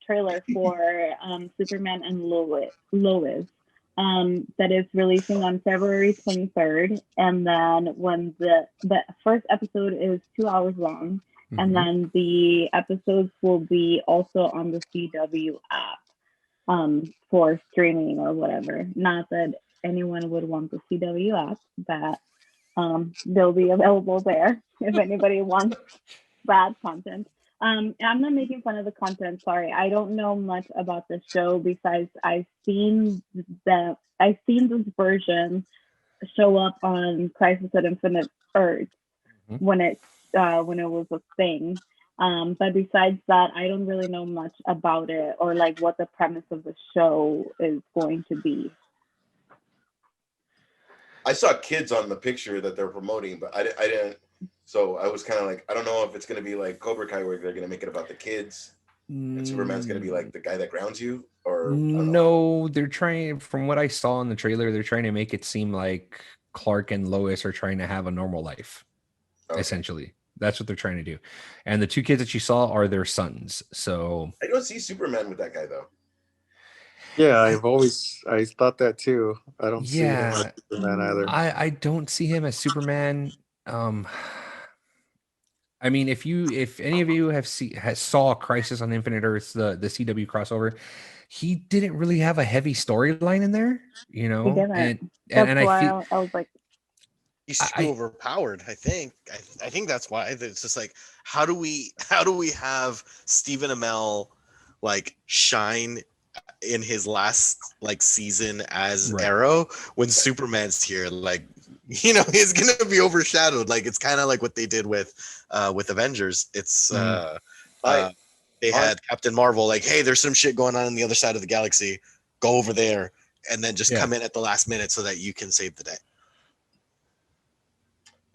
trailer for Superman and Lois that is releasing on February 23rd. And then when the first episode is 2 hours long, and then the episodes will be also on the CW app for streaming or whatever. Not that anyone would want the CW app, but they'll be available there if anybody wants bad content. I'm not making fun of the content. Sorry, I don't know much about the show besides I've seen this version show up on Crisis at Infinite Earth when it was a thing. But besides that, I don't really know much about it or like what the premise of the show is going to be. I saw kids on the picture that they're promoting, but I didn't. So I was kind of like, I don't know if it's going to be like Cobra Kai where they're going to make it about the kids and Superman's going to be like the guy that grounds you, or no, they're trying. From what I saw in the trailer, they're trying to make it seem like Clark and Lois are trying to have a normal life. Okay. Essentially, that's what they're trying to do. And the 2 kids that you saw are their sons. So I don't see Superman with that guy though. Yeah, I thought that too. I don't see him as Superman either. I don't see him as Superman. I mean, if any of you saw Crisis on Infinite Earths, the CW crossover, he didn't really have a heavy storyline in there, you know. He didn't. And I was like, he's too overpowered. I think that's why. It's just like, how do we have Stephen Amell like shine in his last like season as Arrow when Superman's here? Like, you know, he's gonna be overshadowed. Like, it's kind of like what they did with Avengers. It's they had Captain Marvel like, hey, there's some shit going on the other side of the galaxy, go over there, and then just come in at the last minute so that you can save the day.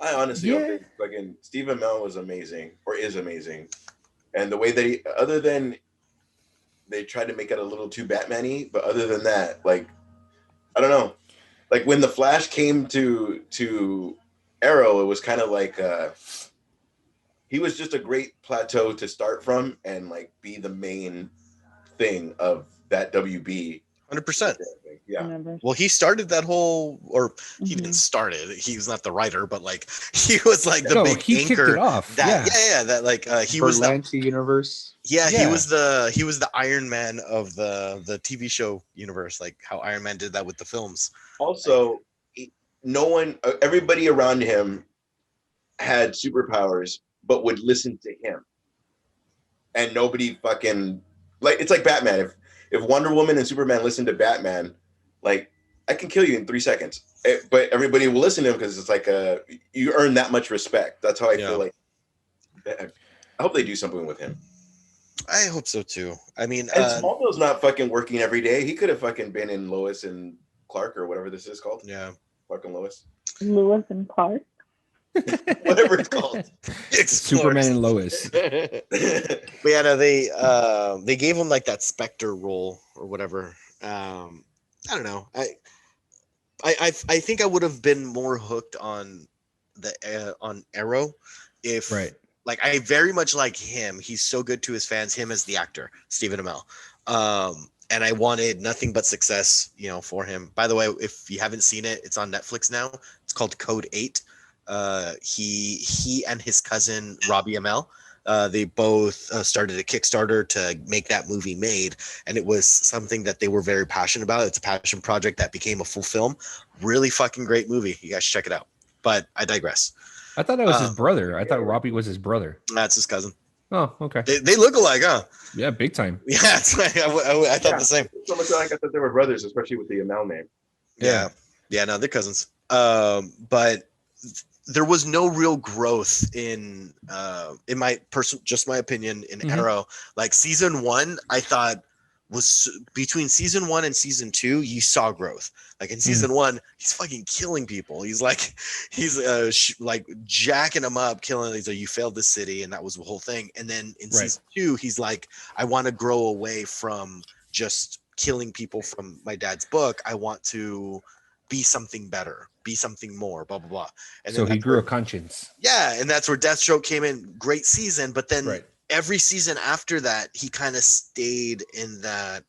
I honestly don't think fucking Stephen Amell was amazing or is amazing, and the way that he, other than they tried to make it a little too Batman-y, but other than that, like, I don't know. Like when the Flash came to Arrow, it was kind of like he was just a great plateau to start from and like be the main thing of that WB. 100%. Yeah. Well, he started that whole, or he didn't start it. He was not the writer, but like he was like the big he anchor. kicked it off. That that like he was the universe. Yeah, he was the Iron Man of the TV show universe, like how Iron Man did that with the films. Also, everybody around him had superpowers, but would listen to him, and nobody fucking like. It's like Batman. If Wonder Woman and Superman listened to Batman, like I can kill you in 3 seconds, but everybody will listen to him because it's like you earn that much respect. That's how I feel like. I hope they do something with him. I hope so too. I mean, and Smallville's not fucking working every day. He could have fucking been in Lois and Clark or whatever this is called. Yeah, Clark and Lois. Lewis and Clark. Whatever it's called. Superman and Lois. But yeah, no, they gave him like that Spectre role or whatever. I don't know. I think I would have been more hooked on on Arrow if like I very much like him. He's so good to his fans. Him as the actor, Stephen Amell. And I wanted nothing but success, for him. By the way, if you haven't seen it, it's on Netflix now. It's called Code 8. He and his cousin Robbie Amell, they both started a Kickstarter to make that movie made, and it was something that they were very passionate about. It's a passion project that became a full film. Really fucking great movie. You guys should check it out. But I digress. I thought that was his brother. I thought Robbie was his brother. That's his cousin. Oh, okay. They look alike, huh? Yeah, big time. Yeah, I thought the same. So much like I thought they were brothers, especially with the Amell name. Yeah, no, they're cousins. But there was no real growth in my just my opinion in Arrow. Like season 1, I thought was between season 1 and season 2, you saw growth. Like in season 1, he's fucking killing people. He's like jacking them up, killing. He's like, you failed the city, and that was the whole thing. And then in season 2, he's like, I want to grow away from just killing people from my dad's book. I want to be something better, be something more, blah blah blah. And so he grew a conscience. Yeah, and that's where Deathstroke came in. Great season, but then every season after that, he kind of stayed in that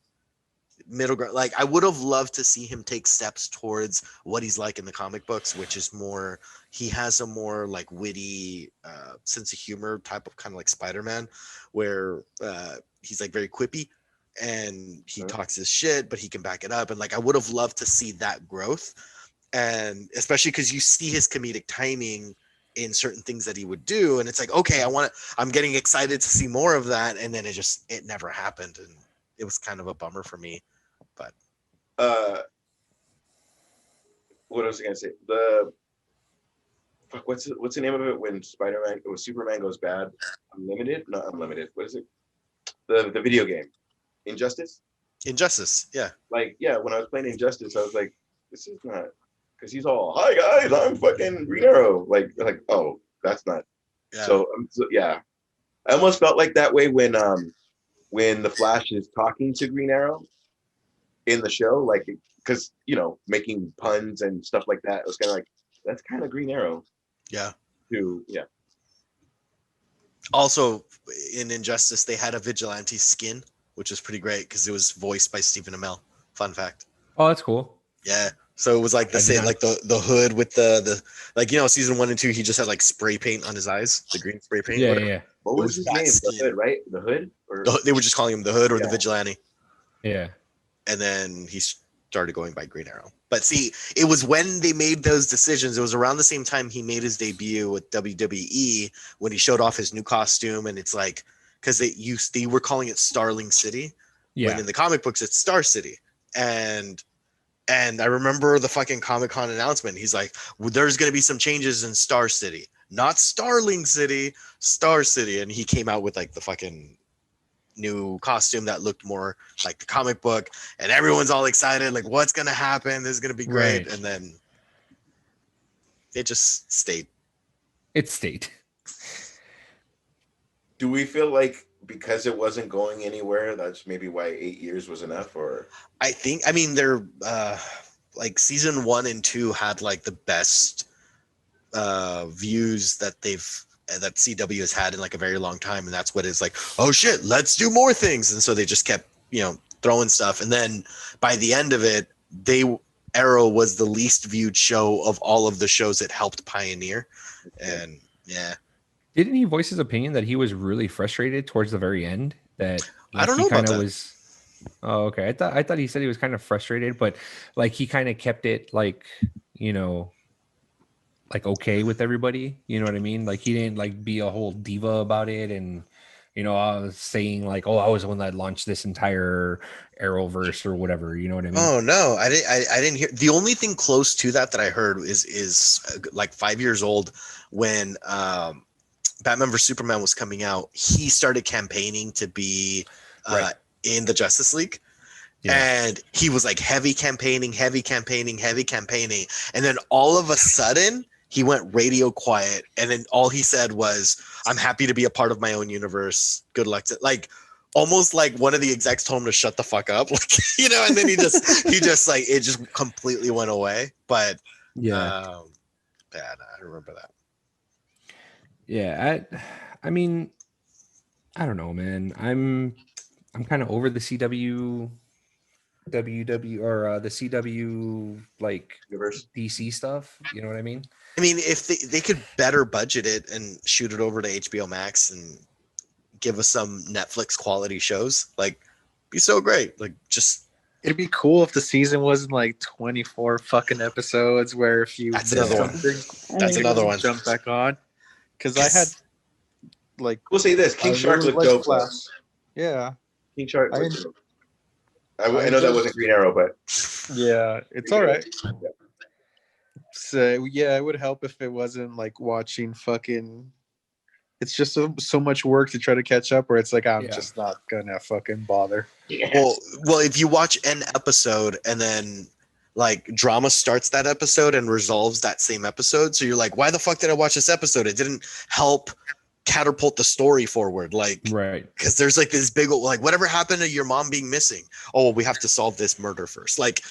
middle ground. Like I would have loved to see him take steps towards what he's like in the comic books, which is more. He has a more like witty sense of humor type of kind of like Spider-Man, where he's like very quippy. And he talks his shit, but he can back it up. And like, I would have loved to see that growth. And especially because you see his comedic timing in certain things that he would do. And it's like, okay, I'm getting excited to see more of that. And then it never happened. And it was kind of a bummer for me, but. What was I going to say? What's the name of it when Superman goes bad? Unlimited? Not Unlimited. What is it? The video game. Injustice, yeah. Like, yeah, when I was playing Injustice, I was like, this is not, because he's all, hi guys, I'm fucking Green Arrow. Like, oh, that's not. Yeah. So yeah, I almost felt like that way when the Flash is talking to Green Arrow in the show, like, because making puns and stuff like that. It was kind of like, that's kind of Green Arrow. Yeah. Yeah. Also, in Injustice, they had a vigilante skin, which is pretty great because it was voiced by Stephen Amell. Fun fact. Oh, that's cool. Yeah. So it was like the same, like the hood with the like season 1 and 2, he just had like spray paint on his eyes, the green spray paint. Yeah, yeah. What was his name? The Hood, right? The Hood? Or they were just calling him the Hood or the Vigilante. Yeah. And then he started going by Green Arrow. But see, it was when they made those decisions. It was around the same time he made his debut with WWE when he showed off his new costume, and it's like. Because they were calling it Starling City, when in the comic books it's Star City, and I remember the fucking Comic-Con announcement. He's like, well, "There's going to be some changes in Star City, not Starling City, Star City," and he came out with like the fucking new costume that looked more like the comic book, and everyone's all excited, like, "What's going to happen? This is going to be great," and then it just stayed. It stayed. Do we feel like because it wasn't going anywhere, that's maybe why 8 years was enough? Or I mean, they're like season 1 and 2 had like the best views that CW has had in like a very long time, and that's what is like, oh shit, let's do more things. And so they just kept, throwing stuff, and then by the end of it, Arrow was the least viewed show of all of the shows it helped pioneer. And yeah, didn't he voice his opinion that he was really frustrated towards the very end, that I don't know he kind about of that. was? Oh, okay. I thought he said he was kind of frustrated, but like he kind of kept it like, like okay with everybody. You know what I mean? Like he didn't like be a whole diva about it, and I was saying like, oh, I was the one that launched this entire Arrowverse or whatever. You know what I mean? Oh no, I didn't hear. The only thing close to that I heard is like 5 years old when Batman vs Superman was coming out. He started campaigning to be Right. in the Justice League. Yeah. And he was like heavy campaigning. And then all of a sudden he went radio quiet. And then all he said was, I'm happy to be a part of my own universe. Good luck to like, almost like one of the execs told him to shut the fuck up. Like, and then he just like, it just completely went away. But yeah, I remember that. Yeah. I mean, I don't know, man. I'm kind of over the CW or the CW like universe DC stuff. You know what I mean? I mean, if they could better budget it and shoot it over to HBO Max and give us some Netflix quality shows, like, be so great. Like, just it'd be cool if the season wasn't like 24 fucking episodes where if you that's another one. That's another one. Jump back on, because I had like we'll say this: King Shark really looked dope. Flash. Yeah, King Shark looked dope. I know that wasn't Green Arrow, but yeah, it's all right. Yeah. So yeah, it would help if it wasn't like watching fucking. It's just so much work to try to catch up, where it's like I'm just not gonna fucking bother. Yes. Well, if you watch an episode and then like drama starts that episode and resolves that same episode, so you're like, why the fuck did I watch this episode? It didn't help catapult the story forward, like, right? Because there's like this big, like, whatever happened to your mom being missing? Oh, well, we have to solve this murder first, like,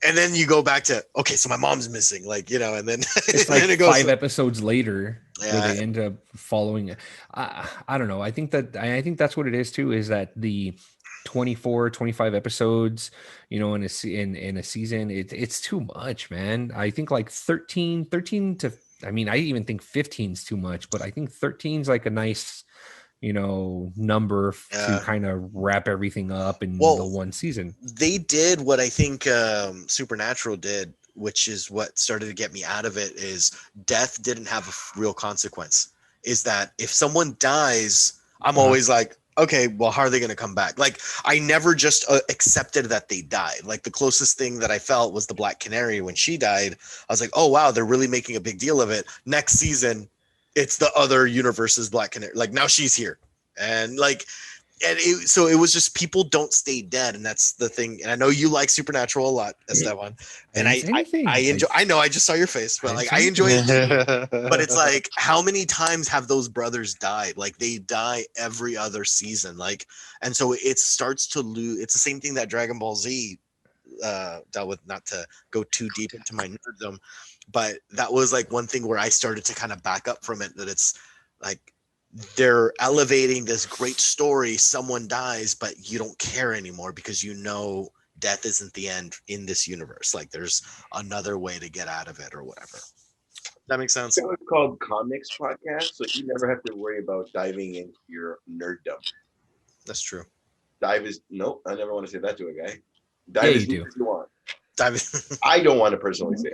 and then you go back to, okay, so my mom's missing, like, and then it's like it goes 5 episodes later where they end up following. I don't know. I think that's what it is too. Is that the 24, 25 episodes, in a season, it's too much, man. I think like 13 to. I mean, I even think 15 is too much, but I think 13 is like a nice, number to kind of wrap everything up in the one season. They did what I think Supernatural did, which is what started to get me out of it, is death didn't have a real consequence. Is that if someone dies, I'm always like, okay, well, how are they going to come back? Like, I never just accepted that they died. Like, the closest thing that I felt was the Black Canary when she died. I was like, oh, wow, they're really making a big deal of it. Next season, it's the other universe's Black Canary. Like, now she's here. And like, so it was just, people don't stay dead. And that's the thing. And I know you like Supernatural a lot, Esteban. And I enjoy, I know, I just saw your face, but like, I enjoy it too. But it's like, how many times have those brothers died? Like, they die every other season. Like, and so it starts to lose. It's the same thing that Dragon Ball Z dealt with, not to go too deep into my nerddom, but that was like one thing where I started to kind of back up from it, that it's like, they're elevating this great story, someone dies, but you don't care anymore because death isn't the end in this universe. Like, there's another way to get out of it or whatever. That makes sense. That was called Comics Podcast, so you never have to worry about diving into your nerddom. That's true. I never want to say that to a guy. Dive as deep as you want. I don't want to personally say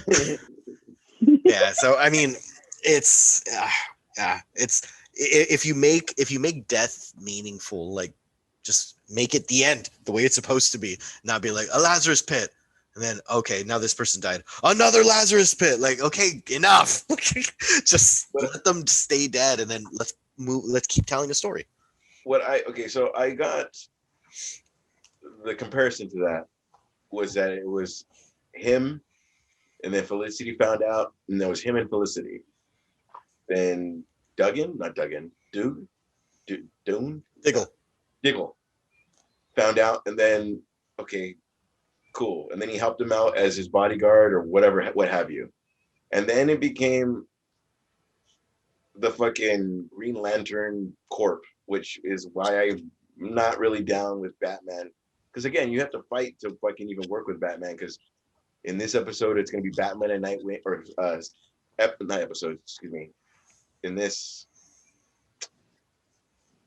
it. Yeah, so I mean, it's if you make death meaningful, like, just make it the end the way it's supposed to be, not be like a Lazarus pit and then, okay, now this person died, another Lazarus pit, like, okay, enough. Just let them stay dead, and then let's keep telling the story. So I got the comparison to that was that it was him, and then Felicity found out, and there was him and Felicity. Then Dugan, Diggle found out, and then okay, cool, and then he helped him out as his bodyguard or whatever, what have you, and then it became the fucking Green Lantern Corp, which is why I'm not really down with Batman. Because again, you have to fight to fucking even work with Batman. Because in this episode, it's going to be Batman and Nightwing, or not episode, excuse me. In this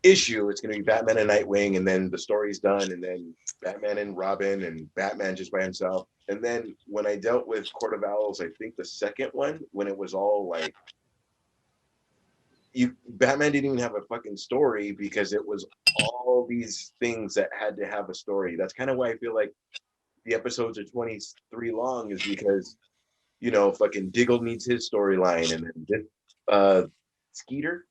issue, it's going to be Batman and Nightwing, and then the story's done, and then Batman and Robin, and Batman just by himself. And then when I dealt with Court of Owls, I think the second one, when it was all like, Batman didn't even have a fucking story because it was all these things that had to have a story. That's kind of why I feel like the episodes are 23 long, is because, you know, fucking Diggle needs his storyline, and then Scooter,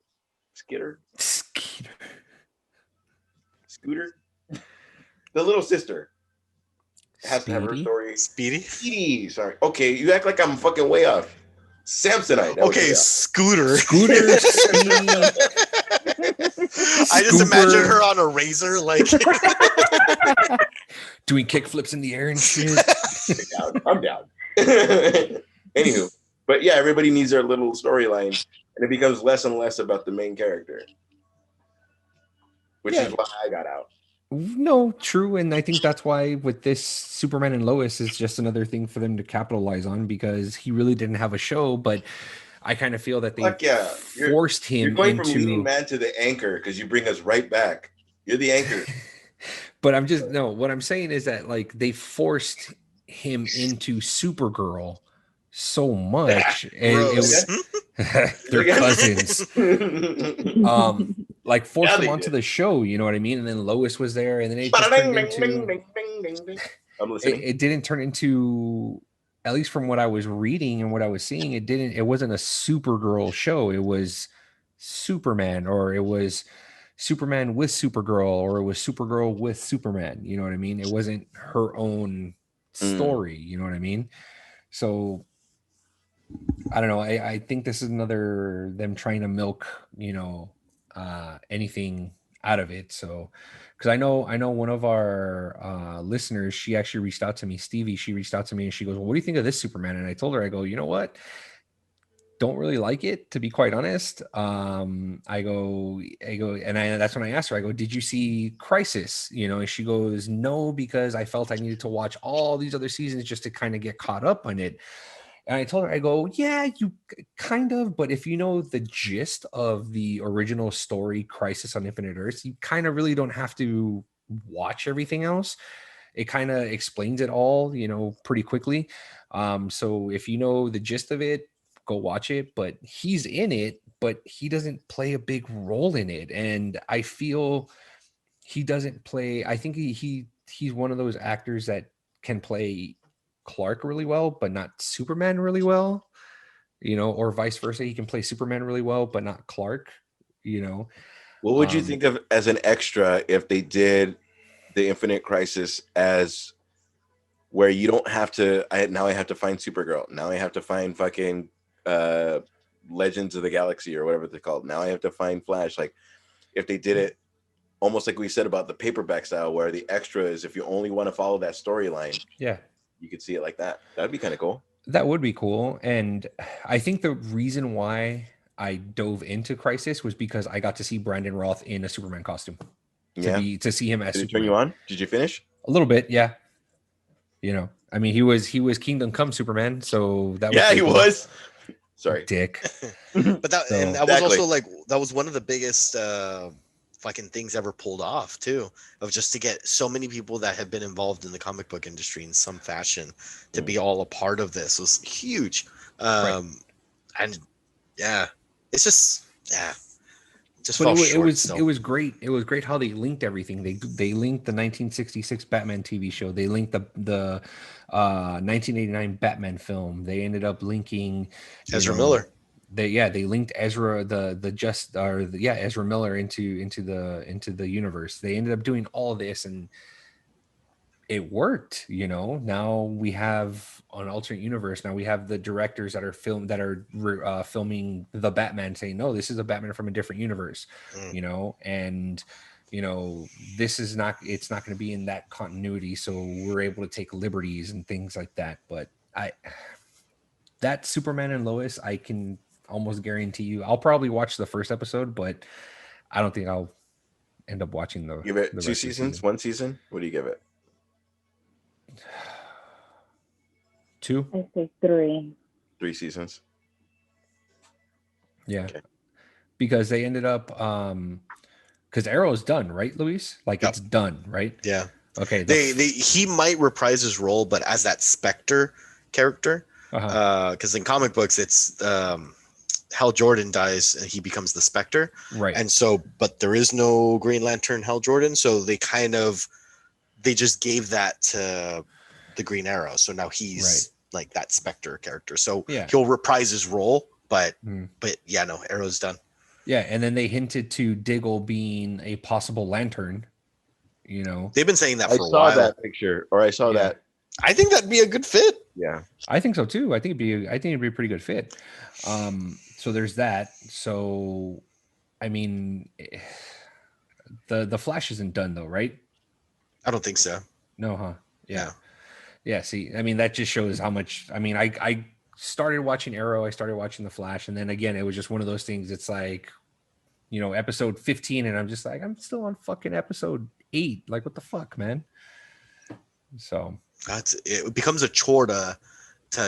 the little sister has to have her story. Speedy, sorry. Okay, you act like I'm fucking way off. Samsonite. Okay, Scooter. I just Scooper. imagine her on a razor, like doing kickflips in the air and shit. I'm down. Anywho, but yeah, everybody needs their little storyline, and it becomes less and less about the main character, which is why I got out. No, true, and I think that's why with this Superman and Lois is just another thing for them to capitalize on, because he really didn't have a show, but I kind of feel that they forced him You're going into... from leading man to the anchor, because you bring us right back. You're the anchor. But what I'm saying is that like they forced him into Supergirl so much, and it was they're cousins. Like forced him onto the show, you know what I mean? And then Lois was there, and then it just turned into... I'm listening. It didn't turn into, at least from what I was reading and what I was seeing, it wasn't a Supergirl show. It was Superman, or it was Superman with Supergirl, or it was Supergirl with Superman. You know what I mean? It wasn't her own story. You know what I mean? So I don't know. I think this is another them trying to milk, you know, anything out of it. So, because I know one of our listeners, she actually reached out to me, Stevie. She reached out to me and she goes, "Well, what do you think of this Superman?" And I told her, I go, "You know what? Don't really like it, to be quite honest." I go, and that's when I asked her, I go, "Did you see Crisis?" You know, and she goes, "No, because I felt I needed to watch all these other seasons just to kind of get caught up on it." And I told her, I go, "Yeah, you kind of, but if you know the gist of the original story, Crisis on Infinite Earths, you kind of really don't have to watch everything else. It kind of explains it all, you know, pretty quickly. So if you know the gist of it, go watch it." But he's in it, but he doesn't play a big role in it. And I feel he doesn't play, I think he's one of those actors that can play Clark really well, but not Superman really well, you know, or vice versa. He can play Superman really well, but not Clark, you know. What would you think of as an extra if they did the Infinite Crisis as where you don't have to, now I have to find Supergirl. Now I have to find fucking Legends of the Galaxy or whatever they're called. Now I have to find Flash. Like if they did it almost like we said about the paperback style, where the extra is if you only want to follow that storyline. Yeah. You could see it like that. That'd be kind of cool. That would be cool. And I think the reason why I dove into Crisis was because I got to see Brandon Roth in a Superman costume. To see him as Did it Superman. turn you on? Did you finish? A little bit, yeah. You know, I mean, he was Kingdom Come Superman, so that was... Yeah, he was. Sorry. Dick. But that was also like, that was one of the biggest fucking things ever pulled off too, of just to get so many people that have been involved in the comic book industry in some fashion to be all a part of this was huge. And yeah, it's just it was great. It was great how they linked everything. They linked the 1966 Batman TV show. They linked the 1989 Batman film. They ended up linking Ezra Miller. They linked Ezra Ezra Miller into the universe. They ended up doing all of this, and it worked, you know. Now we have an alternate universe. Now we have the directors that are filming the Batman saying, no, this is a Batman from a different universe, you know. And you know, it's not going to be in that continuity, so we're able to take liberties and things like that. But that Superman and Lois, I can almost guarantee you I'll probably watch the first episode, but I don't think I'll end up watching the Give it the two rest of the seasons, season. 1 season. What do you give it? 2? I say 3. 3 seasons. Yeah. Okay. Because they ended up because Arrow's done, right, Luis? Like Yep. it's done, right? Yeah. Okay. He might reprise his role, but as that Spectre character, because in comic books it's Hal Jordan dies and he becomes the Spectre, right? And so, but there is no Green Lantern Hal Jordan, so they just gave that to the Green Arrow. So now he's like that Spectre character. So he'll reprise his role, but yeah, no, Arrow's done. Yeah, and then they hinted to Diggle being a possible Lantern. You know, they've been saying that for a while. I saw that picture, or I saw that. I think that'd be a good fit. Yeah, I think so too. I think it'd be a pretty good fit. So there's that. So, I mean, the Flash isn't done though, right? I don't think so. No, huh? Yeah. See, I mean, that just shows how much. I mean, I started watching Arrow. I started watching the Flash, and then again, it was just one of those things. It's like, you know, episode 15, and I'm just like, I'm still on fucking episode 8. Like, what the fuck, man? So it becomes a chore to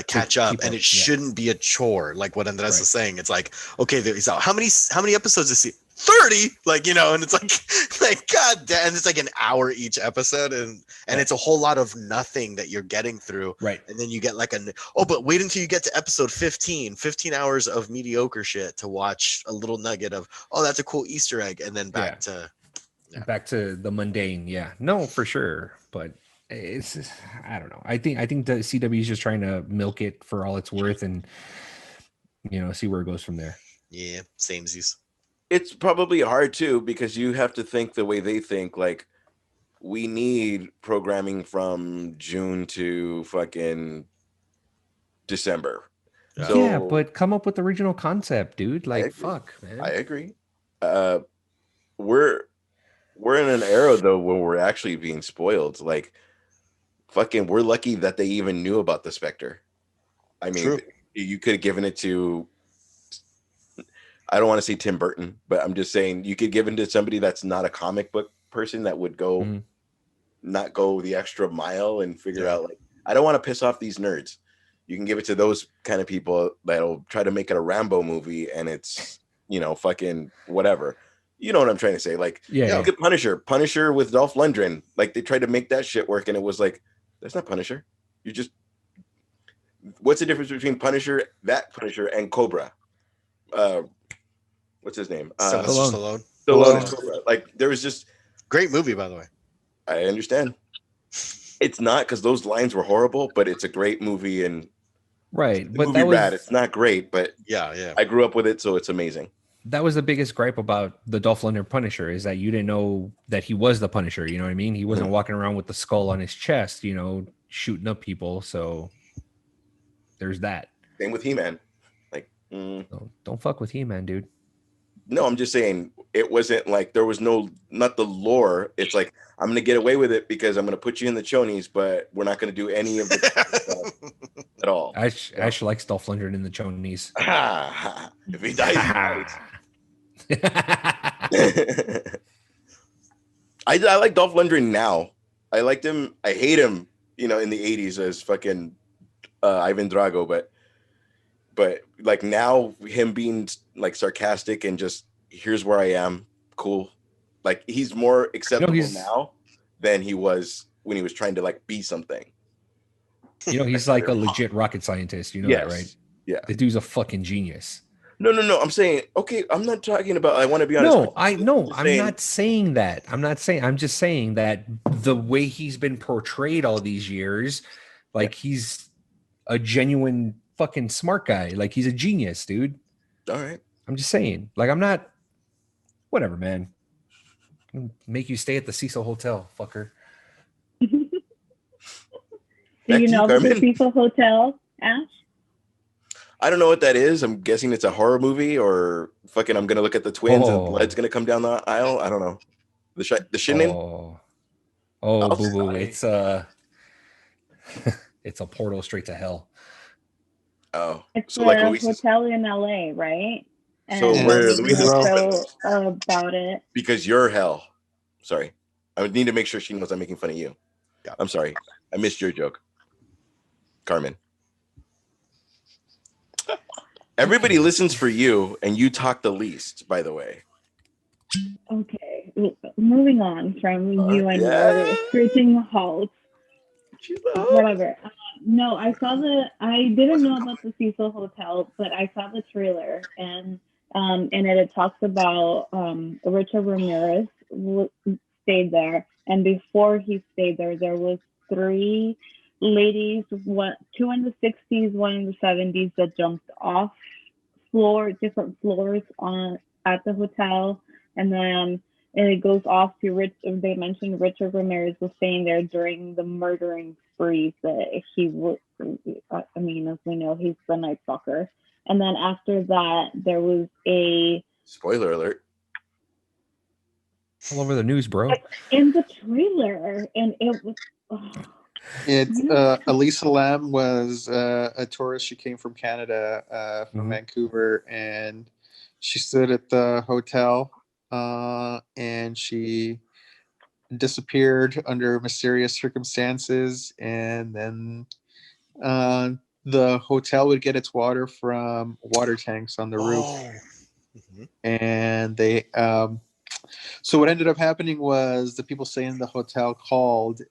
catch up, and it shouldn't be a chore. Like what Andres was saying, it's like, okay, there's how many episodes is he? 30, like, you know, and it's like god damn, and it's like an hour each episode, and it's a whole lot of nothing that you're getting through, right? And then you get like but wait until you get to episode 15 hours of mediocre shit to watch a little nugget of, oh, that's a cool Easter egg, and then back to the mundane. Yeah, no, for sure. But it's just, I don't know. I think the CW is just trying to milk it for all it's worth, and you know, see where it goes from there. Yeah, samesies. It's probably hard too, because you have to think the way they think. Like, we need programming from June to fucking December. Yeah, but come up with the original concept, dude. Like, fuck, man. I agree. We're in an era though where we're actually being spoiled. Like, fucking, we're lucky that they even knew about the Spectre. I mean, you could have given it to, I don't want to say Tim Burton, but I'm just saying you could give it to somebody that's not a comic book person that would go, not go the extra mile and figure out, like, I don't want to piss off these nerds. You can give it to those kind of people that'll try to make it a Rambo movie, and it's, you know, fucking whatever. You know what I'm trying to say? Like, look at Punisher with Dolph Lundgren. Like, they tried to make that shit work, and it was like, that's not Punisher. You just, what's the difference between Punisher, and Cobra? What's his name? Stallone. Stallone. Like, there was just great movie, by the way. I understand. It's not, because those lines were horrible, but it's a great movie, and but that was bad. It's not great, but yeah. I grew up with it, so it's amazing. That was the biggest gripe about the Dolph Lundgren Punisher, is that you didn't know that he was the Punisher. You know what I mean? He wasn't walking around with the skull on his chest, you know, shooting up people. So there's that. Same with He-Man. Like, don't fuck with He-Man, dude. No, I'm just saying, it wasn't like there was not the lore. It's like, I'm going to get away with it because I'm going to put you in the chonies, but we're not going to do any of the stuff at all. Ash likes Dolph Lundgren in the chonies. If he dies, he dies. I like Dolph Lundgren now. I liked him. I hate him, you know, in the 80s as fucking Ivan Drago, but like now, him being like sarcastic and just, here's where I am, cool. Like, he's more acceptable now than he was when he was trying to like be something. You know, he's like a legit rocket scientist. You know that, right? Yeah. The dude's a fucking genius. No. I'm saying, okay, I'm not talking about, I want to be honest. I'm not saying that. I'm just saying that the way he's been portrayed all these years, like, he's a genuine fucking smart guy. Like, he's a genius, dude. All right. I'm just saying, like, I'm not, whatever, man. Make you stay at the Cecil Hotel, fucker. Do Back you to you, know the Carmen. Cecil Hotel, Ash? I don't know what that is. I'm guessing it's a horror movie or fucking. I'm gonna look at the twins and Oh. blood's gonna come down the aisle. I don't know. The Shinnin. Oh, I'll boo boo! say- It's it's a portal straight to hell. Oh, It's so like a Luis is. hotel in LA, right? So And where they Luis made is a from? show about it. Because you're hell. Sorry, I would need to make sure she knows I'm making fun of you. Yeah. I'm sorry. I missed your joke, Carmen. Everybody listens for you, and you talk the least. By the way. Okay, moving on from you and Yeah. your screeching halt. She's the host. Whatever. No, I didn't know about the Cecil Hotel, but I saw the trailer, and it talks about Richard Ramirez stayed there, and before he stayed there, there was 3 ladies, 2 in the 60s, 1 in the 70s, that jumped off different floors at the hotel, and then it goes off to they mentioned Richard Ramirez was staying there during the murdering sprees that he would. I mean, as we know, he's the Night Stalker. And then after that, there was a Spoiler alert. All over the news, bro. in the trailer, and it was. It's Elisa Lam was a tourist. She came from Canada, from Vancouver, and she stood at the hotel, and she disappeared under mysterious circumstances. And then the hotel would get its water from water tanks on the roof, and they. So what ended up happening was the people staying in the hotel called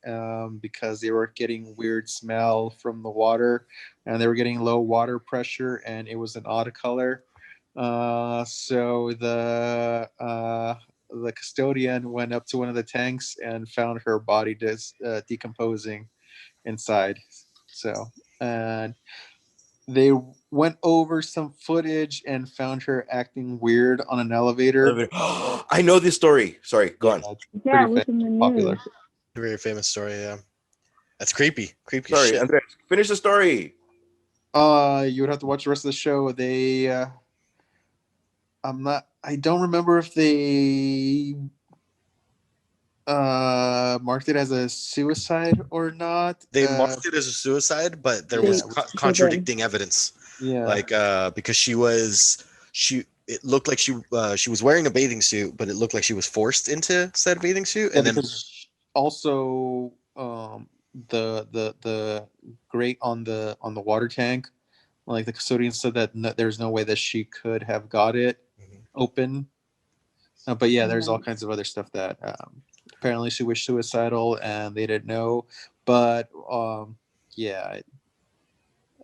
because they were getting weird smell from the water, and they were getting low water pressure, and it was an odd color. So the custodian went up to one of the tanks and found her body decomposing inside. So, and they went over some footage and found her acting weird on an elevator. I know this story. Sorry, go on. Yeah, it was in the news. Popular. Very famous story. Yeah, that's creepy. Creepy Sorry, shit. Andres, finish the story. You would have to watch the rest of the show. They, I don't remember if they marked it as a suicide or not. They marked it as a suicide, but there Yeah, was contradicting evidence. Yeah, Like because it looked like she was wearing a bathing suit, but it looked like she was forced into said bathing suit, yeah, and then because also the grate on the water tank, like the custodian said that there's no way that she could have got it open. But yeah, there's all kinds of other stuff that apparently she was suicidal and they didn't know. But yeah,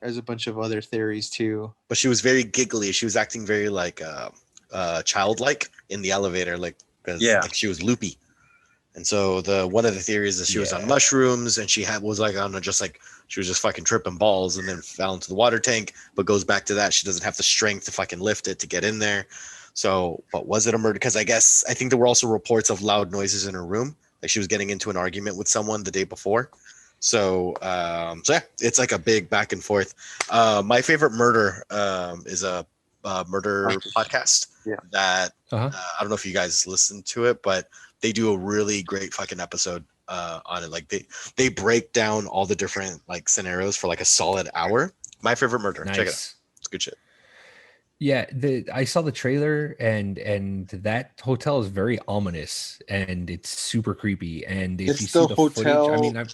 there's a bunch of other theories too. but she was very giggly. She was acting very like childlike in the elevator, like because like she was loopy. And so one of the theories is she was on mushrooms and she was like on she was just fucking tripping balls and then fell into the water tank, but goes back to that. She doesn't have the strength to fucking lift it to get in there. So, but was it a murder? Because I think there were also reports of loud noises in her room. Like she was getting into an argument with someone the day before. So yeah, it's like a big back and forth. My favorite murder is a murder podcast that I don't know if you guys listen to it, but they do a really great fucking episode on it. Like they break down all the different like scenarios for like a solid hour. My favorite murder. Nice. Check it out. It's good shit. Yeah, I saw the trailer and that hotel is very ominous and it's super creepy. And if you see the hotel, footage, I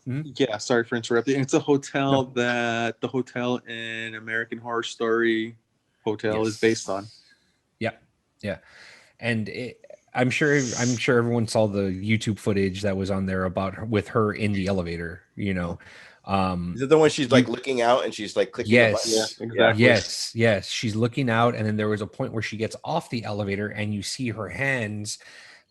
mean, yeah, sorry for interrupting. It's a hotel that the hotel in American Horror Story Hotel is based on. Yeah, and I'm sure everyone saw the YouTube footage that was on there about her, with her in the elevator. You know, is it the one she's like looking out and she's like clicking the button? Yeah, exactly. Yes, she's looking out, and then there was a point where she gets off the elevator and you see her hands,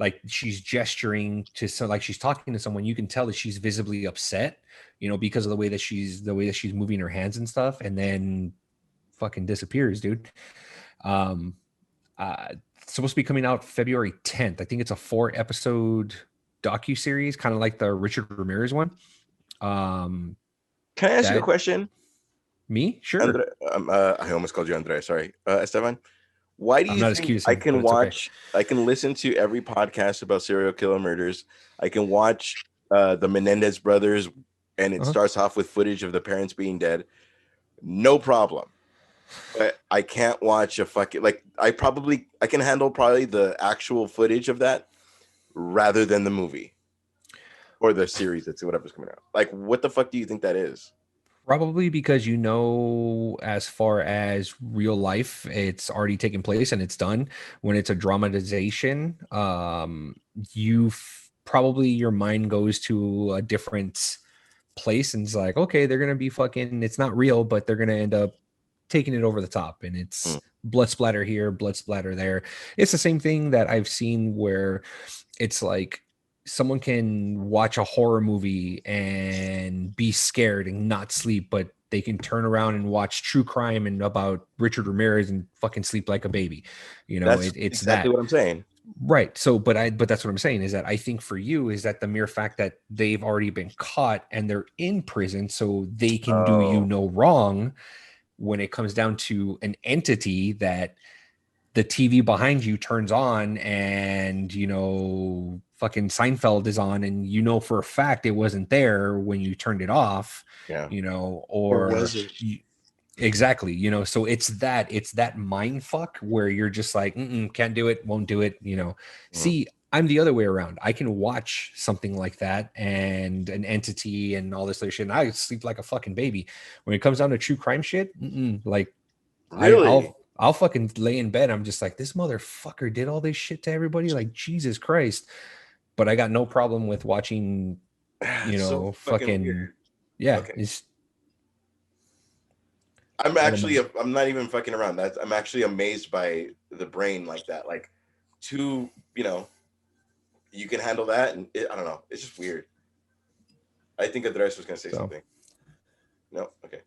like she's gesturing to like she's talking to someone. You can tell that she's visibly upset, you know, because of the way that she's moving her hands and stuff, and then fucking disappears, dude. It's supposed to be coming out February 10th. I think it's a 4-episode docuseries, kind of like the Richard Ramirez one. Um, Can I ask you a that- question? Me? Sure. I almost called you Andre. Sorry, Esteban. Why do I'm you not as think cute as I him, can but it's okay. watch? I can listen to every podcast about serial killer murders. I can watch the Menendez brothers, and it starts off with footage of the parents being dead. No problem. But I can't watch a fucking I can handle probably the actual footage of that rather than the movie or the series that's whatever's coming out. Like, what the fuck do you think that is? Probably because as far as real life, it's already taken place and it's done. When it's a dramatization, probably your mind goes to a different place and it's like, okay, they're gonna be fucking. It's not real, but they're gonna end up taking it over the top, and it's blood splatter here, blood splatter there. It's the same thing that I've seen where it's like someone can watch a horror movie and be scared and not sleep, but they can turn around and watch true crime and about Richard Ramirez and fucking sleep like a baby. You know, That's it's exactly what I'm saying. Right. So, but that's what I'm saying is that I think for you is that the mere fact that they've already been caught and they're in prison, so they can do you no wrong. When it comes down to an entity that the TV behind you turns on and, fucking Seinfeld is on and for a fact it wasn't there when you turned it off, Yeah. Or was it? Exactly. So it's that mind fuck where you're just like, can't do it, won't do it. See, I'm the other way around. I can watch something like that and an entity and all this other shit, and I sleep like a fucking baby. When it comes down to true crime shit, like, Really? I'll fucking lay in bed. I'm just like, this motherfucker did all this shit to everybody. Like, Jesus Christ. But I got no problem with watching, So fucking weird. Yeah. Okay. I'm not even fucking around. I'm actually amazed by the brain like that. Like, you can handle that, and I don't know. It's just weird. I think Andres was gonna say something. No, okay.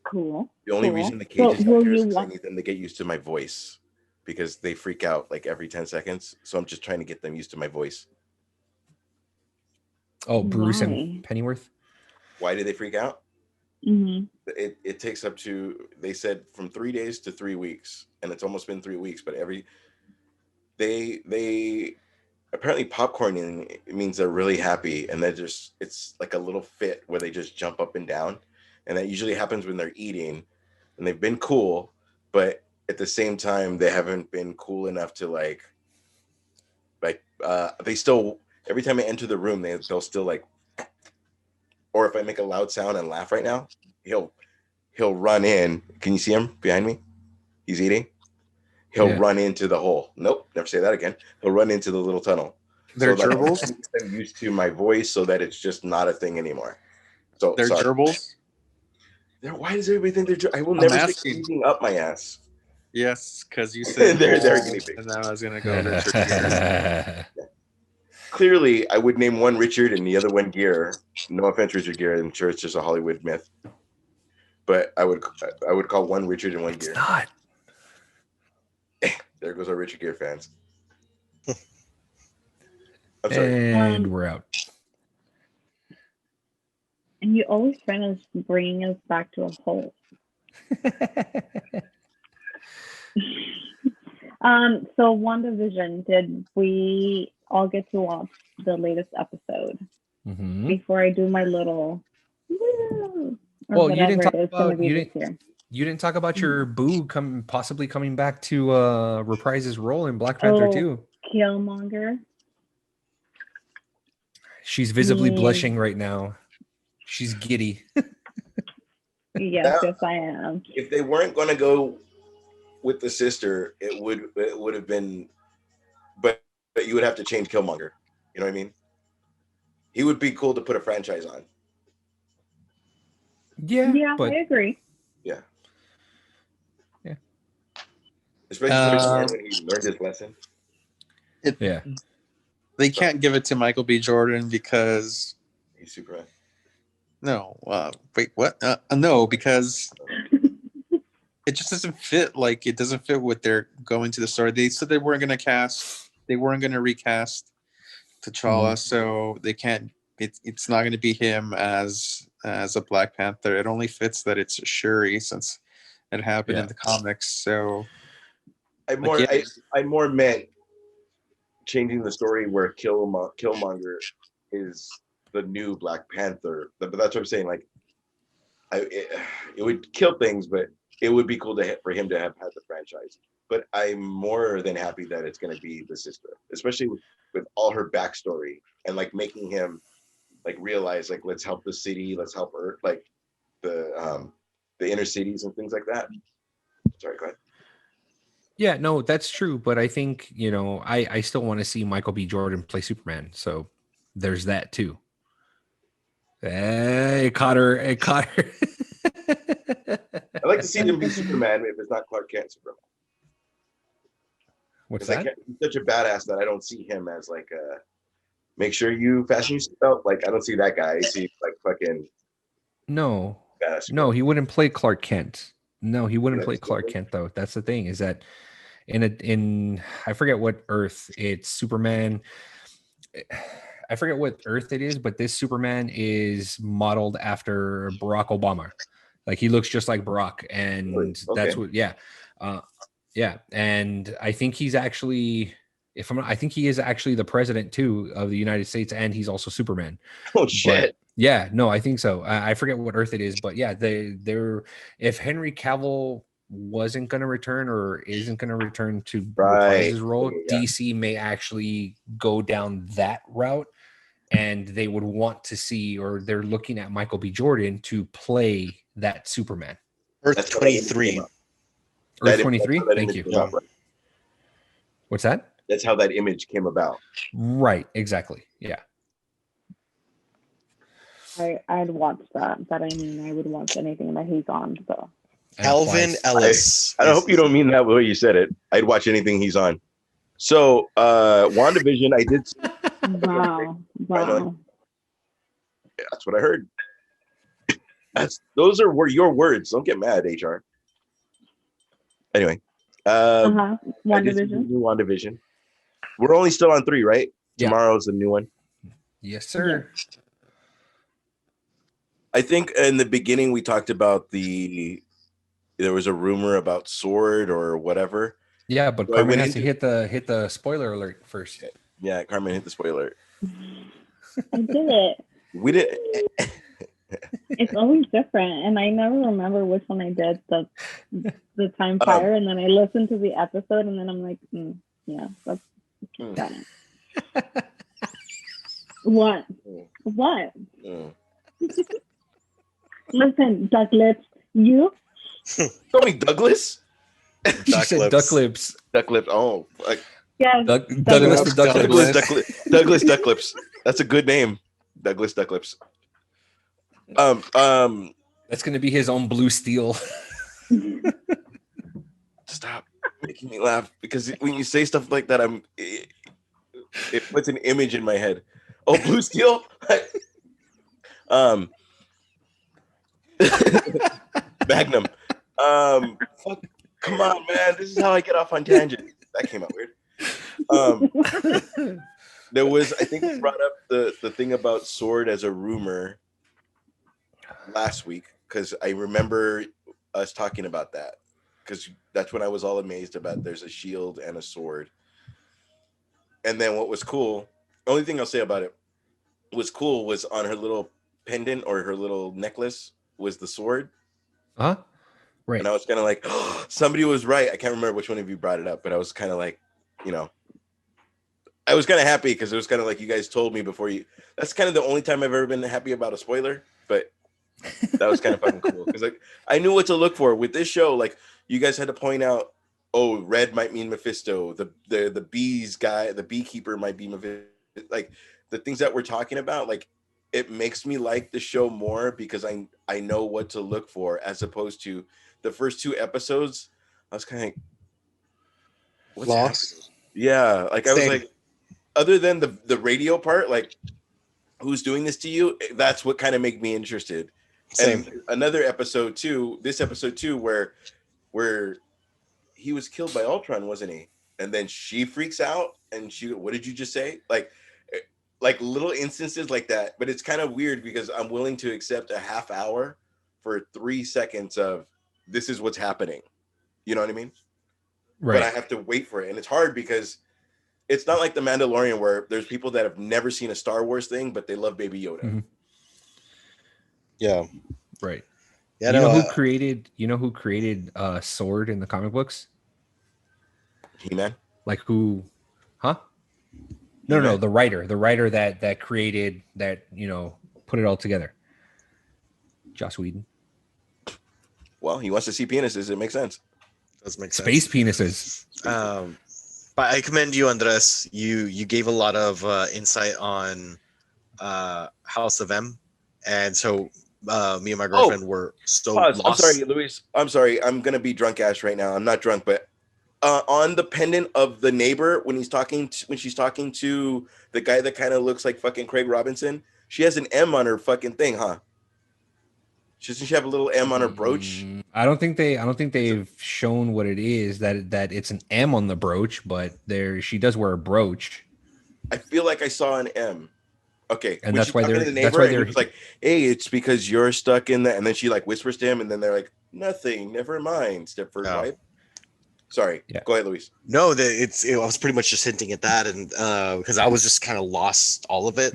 Cool. The only reason the cages up here is because I need them to get used to my voice, because they freak out like every 10 seconds. So I'm just trying to get them used to my voice. Oh, Bruce and Pennyworth. Why do they freak out? Mm-hmm. It takes up to, they said, from 3 days to 3 weeks, and it's almost been 3 weeks. But they apparently popcorning, it means they're really happy, and it's like a little fit where they just jump up and down, and that usually happens when they're eating, and they've been cool, but at the same time they haven't been cool enough to they still, every time I enter the room they'll still like, or if I make a loud sound and laugh right now, he'll run in. Can you see him behind me? He's eating. He'll run into the hole. Nope, never say that again. He'll run into the little tunnel. They're gerbils? I'm used to my voice so that it's just not a thing anymore. So they're gerbils? Why does everybody think they're gerbils? I will never stick anything up my ass. Yes, because you said they're guinea pigs. And then I was going to go Richard Gere. Clearly, I would name one Richard and the other one Gere. No offense, Richard Gere. I'm sure it's just a Hollywood myth. But I would call one Richard and one Gere. It's not. There goes our Richard Gere fans. I'm sorry. And we're out. And you always try to bring us back to a hole. So WandaVision, did we all get to watch the latest episode? Mm-hmm. Before I do my little woo, well, you didn't talk about you didn't talk about your boo possibly coming back to reprise his role in Black Panther 2. Killmonger. She's visibly blushing right now. She's giddy. Yes, I am. If they weren't going to go with the sister, it would have been, but you would have to change Killmonger. You know what I mean? He would be cool to put a franchise on. Yeah, but I agree. Yeah. Yeah. Especially when he learned his lesson. They can't give it to Michael B. Jordan because he's Superman. No, wait, what? No, because it just doesn't fit. Like, it doesn't fit what they're going to the story. They said they weren't going to recast T'Challa, so they can't it's not going to be him as a Black Panther. It only fits that it's Shuri since it happened in the comics. So I more meant changing the story where Killmonger is the new Black Panther. But that's what I'm saying. Like, it would kill things, but it would be cool for him to have had the franchise. But I'm more than happy that it's going to be the sister, especially with all her backstory and like making him like realize like let's help the city, let's help Earth, like the inner cities and things like that. Sorry, go ahead. Yeah, no, that's true. But I think, I still want to see Michael B. Jordan play Superman. So there's that too. It caught her. It caught her. I'd like to see him be Superman if it's not Clark Kent Superman. What's that? He's such a badass that I don't see him as like make sure you fasten your seatbelt. Like I don't see that guy. I see like fucking No, he wouldn't play Clark Kent. No, he wouldn't play Clark Kent though. That's the thing is that in I forget what Earth it's Superman. I forget what Earth it is, but this Superman is modeled after Barack Obama. Like he looks just like Barack, and that's what. Yeah, and I think he's actually, I think he is actually the president too of the United States, and he's also Superman. Oh shit! But, yeah, no, I think so. I forget what Earth it is, but yeah, they're if Henry Cavill wasn't going to return or isn't going to return to reprise his role, DC may actually go down that route, and they would want to see, or they're looking at Michael B. Jordan to play that Superman. Earth 23. Earth 23. Thank you. Right? What's that? That's how that image came about. Right. Exactly. Yeah. I'd watch that. But I mean, I would watch anything that he's on. So. Alvin Ellis. I hope you don't mean that way you said it. I'd watch anything he's on. So, WandaVision, I did. Wow. That's what I heard. Those are your words. Don't get mad, HR. Anyway, WandaVision. New WandaVision. We're only still on 3, right? Yeah. Tomorrow's the new one. Yes, sir. I think in the beginning we talked about there was a rumor about Sword or whatever. Yeah, but So Carmen has to hit the spoiler alert first. Yeah, Carmen hit the spoiler. I did it. We did. It's always different, and I never remember which one I did the time prior, and then I listened to the episode, and then I'm like, yeah, that's got it. What? Listen, duck lips, you. Call me Douglas. She said duck lips. Duck lips. Oh, like Yeah. Douglas the duck lips. Douglas Duck Lips. That's a good name. Douglas Duck Lips. That's gonna be his own Blue Steel. Stop making me laugh because when you say stuff like that, it puts an image in my head. Oh, Blue Steel. Magnum. Fuck, come on, man. This is how I get off on tangents. That came out weird. There was, I think, we brought up the thing about Sword as a rumor last week because I remember us talking about that because that's when I was all amazed about there's a shield and a sword. And then what was cool, the only thing I'll say about it was cool was on her little pendant or her little necklace was the sword. Huh? Right. And I was kind of like, oh, somebody was right. I can't remember which one of you brought it up, but I was kind of like, I was kind of happy because it was kind of like you guys told me before you. That's kind of the only time I've ever been happy about a spoiler, but that was kind of fucking cool because like I knew what to look for with this show. Like you guys had to point out, oh, red might mean Mephisto. The bees guy, the beekeeper might be Mephisto. Like the things that we're talking about, like it makes me like the show more because I know what to look for as opposed to the first 2 episodes. I was kind of like, what's lost. happening? Yeah, like I was like, other than the radio part, like who's doing this to you? That's what kind of made me interested. Same. And another episode too, this episode too, where he was killed by Ultron, wasn't he? And then she freaks out and what did you just say? Like like little instances like that, but it's kind of weird because I'm willing to accept a half hour for 3 seconds of this is what's happening. You know what I mean? Right. But I have to wait for it. And it's hard because it's not like The Mandalorian where there's people that have never seen a Star Wars thing, but they love Baby Yoda. Mm-hmm. Yeah. Right. Yeah, you know who created Sword in the comic books? He-Man? Like who? Huh? No, the writer that created that, put it all together. Joss Whedon. Well, he wants to see penises. It makes sense. Does make sense. Space penises. But I commend you, Andres. You gave a lot of insight on House of M, and so me and my girlfriend were so Pause. lost. I'm sorry, Luis. I'm sorry. I'm gonna be drunk ass right now. I'm not drunk, but on the pendant of the neighbor when she's talking to the guy that kind of looks like fucking Craig Robinson, she has an M on her fucking thing, huh? Doesn't she have a little M on her brooch? I don't think they've shown what it is, that it's an M on the brooch, but she does wear a brooch. I feel like I saw an M. Okay, and when that's she's why talking they're to the neighbor, and he was like, "Hey, it's because you're stuck in that," and then she like whispers to him, and then they're like, "Nothing, never mind." Stepford wife. Sorry, go ahead, Luis. No, I was pretty much just hinting at that, and because I was just kind of lost all of it,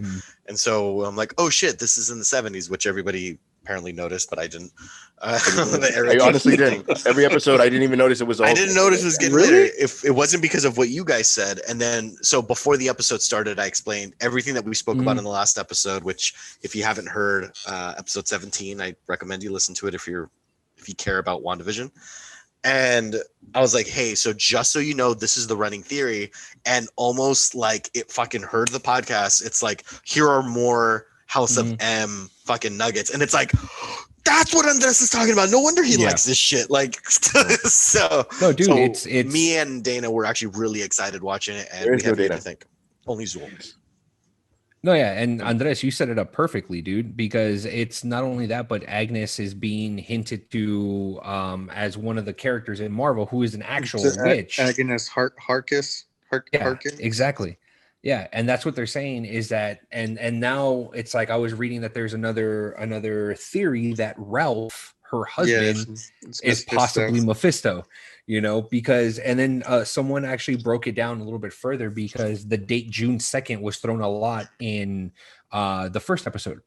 and so I'm like, "Oh shit, this is in the '70s," which everybody apparently noticed, but I didn't. I honestly didn't. Every episode, I didn't even notice it was. I didn't notice it was getting really? later. If it wasn't because of what you guys said, and then so before the episode started, I explained everything that we spoke about in the last episode. Which, if you haven't heard episode 17, I recommend you listen to it if you care about WandaVision. And I was like, hey, so just so you know, this is the running theory, and almost like it fucking heard the podcast. It's like, here are more House of M fucking nuggets, and it's like, that's what Andres is talking about. No wonder he likes this shit. Like, so no, dude, so it's me and Dana were actually really excited watching it, and we have to think only Zooms. No, yeah, and Andres, you set it up perfectly, dude, because it's not only that, but Agnes is being hinted to as one of the characters in Marvel who is an actual witch. Agnes Harkis. Exactly. Yeah, and that's what they're saying is that, and now it's like I was reading that there's another theory that Ralph, her husband, is possibly Mephisto. Because, and then someone actually broke it down a little bit further because the date June 2nd was thrown a lot in the first episode.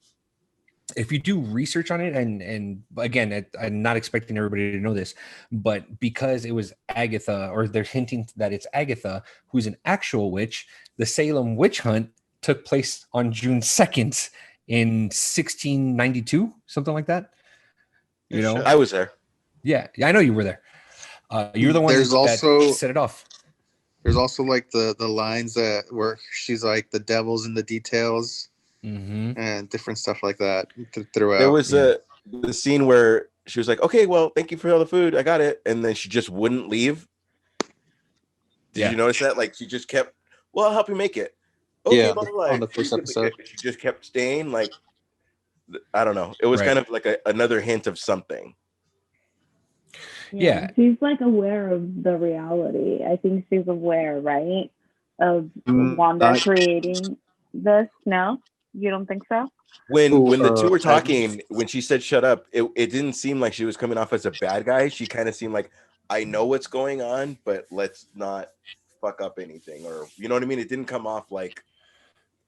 If you do research on it, and again, I'm not expecting everybody to know this, but because it was Agatha, or they're hinting that it's Agatha, who's an actual witch, the Salem witch hunt took place on June 2nd in 1692, something like that. I was there. Yeah, I know you were there. You're the one that set it off. There's also like the lines where she's like the devil's in the details and different stuff like that throughout. There was the scene where she was like, "Okay, well, thank you for all the food. I got it," and then she just wouldn't leave. Did you notice that? Like she just kept. Well, I'll help you make it. Okay, on the first episode, she just kept staying. Like I don't know. It was kind of like another hint of something. Yeah, she's like aware of the reality. I think she's aware, right, of Wanda creating this. No, you don't think so? When the two were talking, when she said "shut up," it didn't seem like she was coming off as a bad guy. She kind of seemed like, I know what's going on, but let's not fuck up anything, or you know what I mean. It didn't come off like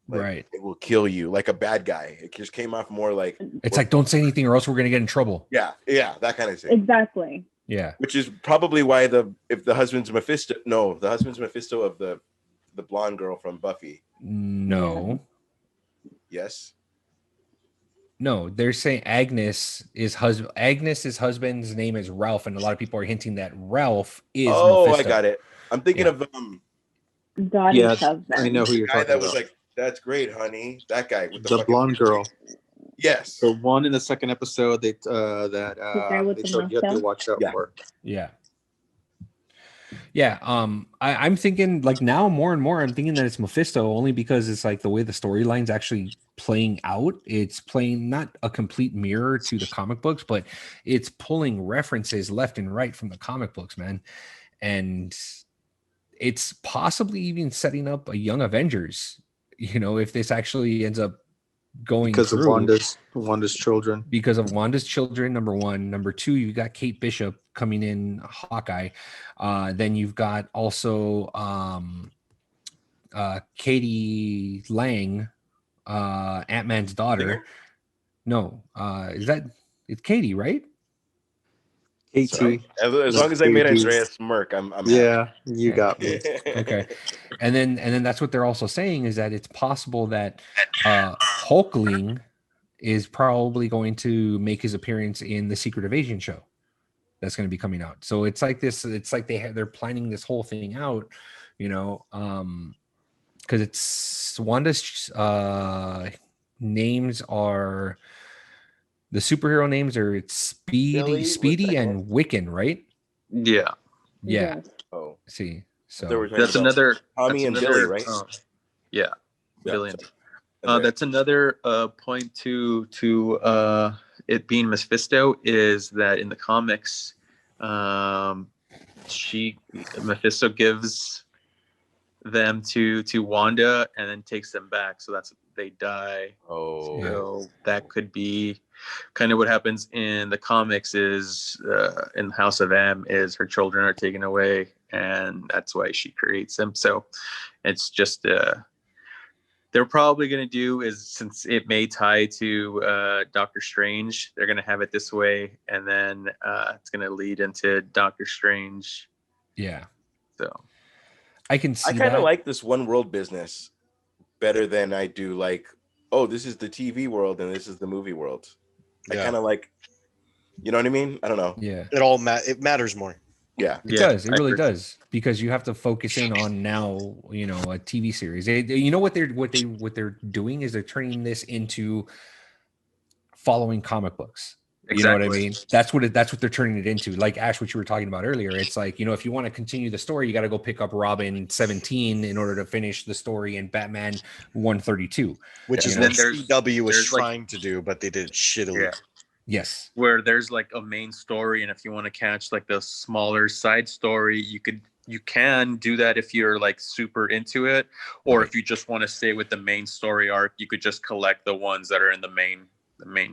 right, it will kill you, like a bad guy. It just came off more like it's like, don't say anything or else we're gonna get in trouble. Yeah, that kind of thing. Exactly. Yeah, which is probably why the husband's Mephisto of the blonde girl from Buffy. No. Yes. No, they're saying Agnes's husband's name is Ralph, and a lot of people are hinting that Ralph is Mephisto. I got it. I'm thinking of Dottie's husband. I know who you're talking about. Was like, that's great, honey. That guy with the blonde girl. Yes. The one in the second episode they told you have to watch out for. Yeah. Yeah. I'm thinking like now more and more I'm thinking that it's Mephisto, only because it's like the way the storyline's actually playing out. It's playing not a complete mirror to the comic books, but it's pulling references left and right from the comic books, man. And it's possibly even setting up a Young Avengers, you know, if this actually ends up going because through of Wanda's children. because of Wanda's children, number one. Number two, you got Kate Bishop coming in Hawkeye. Then you've got also Katie Lang, Ant-Man's daughter. No, it's Katie, right? KT. As long as I made Andrea smirk, I'm happy. Yeah, you got me. Okay. And then that's what they're also saying, is that it's possible that Hulkling is probably going to make his appearance in the Secret Invasion show that's going to be coming out. So it's like this, it's like they're planning this whole thing out, you know, because it's Wanda's names are, the superhero names are, it's Speedy and Wiccan, right? Yeah. Yeah. Oh, See, so That's another Tommy and Billy, right? Yeah, Billy. That's another point to it being Mephisto, is that in the comics, Mephisto gives them to Wanda and then takes them back, so they die. Oh, So that could be kind of what happens in the comics. Is in House of M, is her children are taken away, and that's why she creates them. So it's just they're probably going to do is, since it may tie to Doctor Strange, they're going to have it this way, and then it's going to lead into Doctor Strange. yeah. So I can see I kind of like this one world business better than I do like, oh, this is the TV world and this is the movie world. I kind of like, you know what I mean? I don't know. Yeah. It matters more. Yeah. It does. It really does, because you have to focus in on now, you know, a TV series. You know what they're doing is they're turning this into following comic books. Exactly. You know what I mean? That's what they're turning it into. Like Ash, what you were talking about earlier. It's like, you know, if you want to continue the story, you got to go pick up Robin 17 in order to finish the story in Batman 132, which is what CW was trying to do, but they did it shittily. Yeah. Yes. Where there's like a main story, and if you want to catch like the smaller side story, you can do that if you're like super into it, or if you just want to stay with the main story arc, you could just collect the ones that are in the main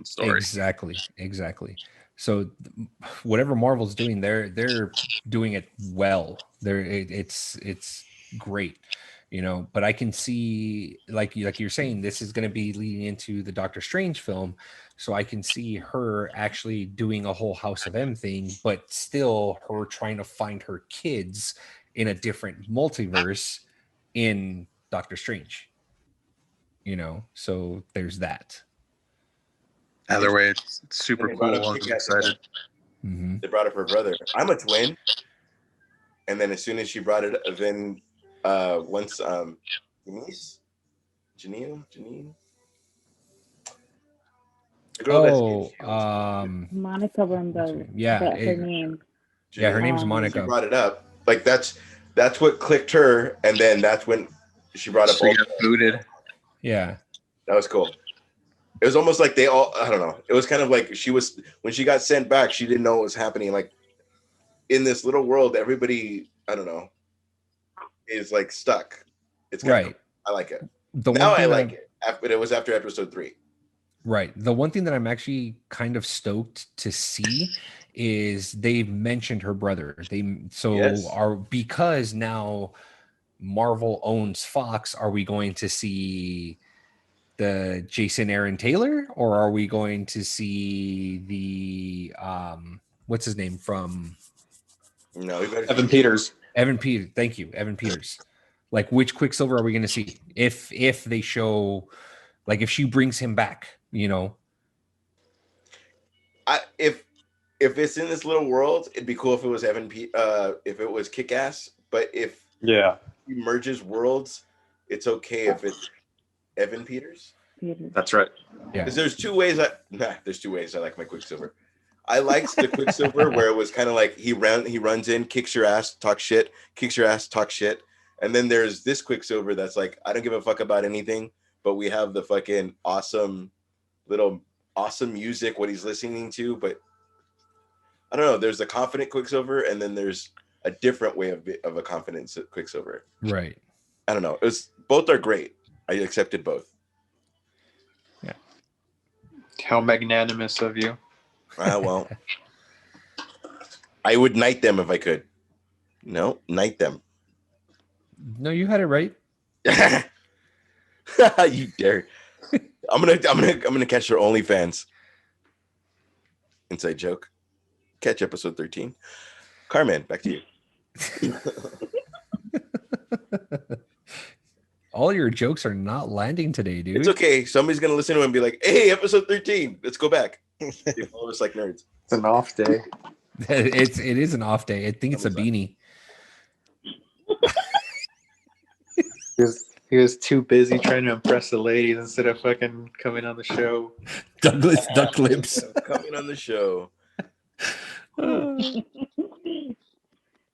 story. Exactly. So whatever Marvel's doing, they're doing it well. It's great, you know. But I can see, like you're saying, this is going to be leading into the Doctor Strange film, so I can see her actually doing a whole House of M thing, but still her trying to find her kids in a different multiverse in Doctor Strange, you know. So there's that. Either way, it's super cool. I'm excited. Mm-hmm. They brought up her brother. I'm a twin. And then as soon as she brought it, then once Janine, the girl Monica Rambeau. Her name. Yeah, her name's Monica. She brought it up. Like that's what clicked her, and then that's when she brought up. She got booted. Yeah, that was cool. It was almost like they all, I don't know. It was kind of like when she got sent back, she didn't know what was happening. Like in this little world, everybody, I don't know, is like stuck. It's right. I like it. Now I like it. But it was after episode 3. Right. The one thing that I'm actually kind of stoked to see is they've mentioned her brother. Because now Marvel owns Fox, are we going to see the Jason Aaron Taylor, or are we going to see the what's his name from Evan Peters? Evan Peters. Thank you, Evan Peters. Like, which Quicksilver are we going to see if they show, like, if she brings him back, you know? If it's in this little world, it'd be cool if it was if it was Kick-Ass. But if he merges worlds, it's okay if it's Evan Peters. That's right. Yeah. Because there's two ways I like my Quicksilver. I liked the Quicksilver where it was kind of like he runs in, kicks your ass, talks shit, kicks your ass, talks shit. And then there's this Quicksilver that's like, I don't give a fuck about anything, but we have the fucking awesome music, what he's listening to. But I don't know, there's the confident Quicksilver, and then there's a different way of a confident Quicksilver. Right. I don't know. Both are great. I accepted both. How magnanimous of you. Well, I would knight them if I could. No, knight them. No, you had it right. You dare. I'm gonna catch their OnlyFans. Inside joke. Catch episode 13. Carmen, back to you. All your jokes are not landing today, dude. It's okay. Somebody's gonna listen to it and be like, "Hey, episode 13. Let's go back." They follow us like nerds. It's an off day. it is an off day. I think it's a beanie. He was too busy trying to impress the ladies instead of fucking coming on the show. Douglas Duck Lips. Coming on the show.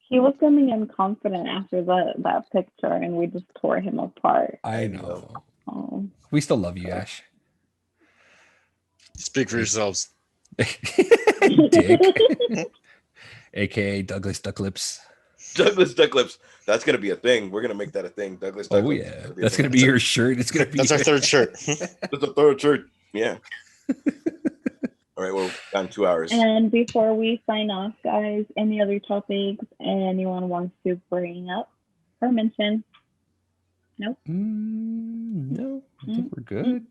He was coming in confident after that picture, and we just tore him apart. I know. Oh. We still love you, Ash. Speak for yourselves. Dick. AKA Douglas Duck Lips. Douglas Duck Lips. That's gonna be a thing. We're gonna make that a thing. Douglas Duck Lips. Yeah. That's gonna be your shirt. It's gonna be That's our third shirt. That's a third shirt. Yeah. All right, well, gone 2 hours. And before we sign off, guys, any other topics anyone wants to bring up or mention? Nope. No, I think we're good.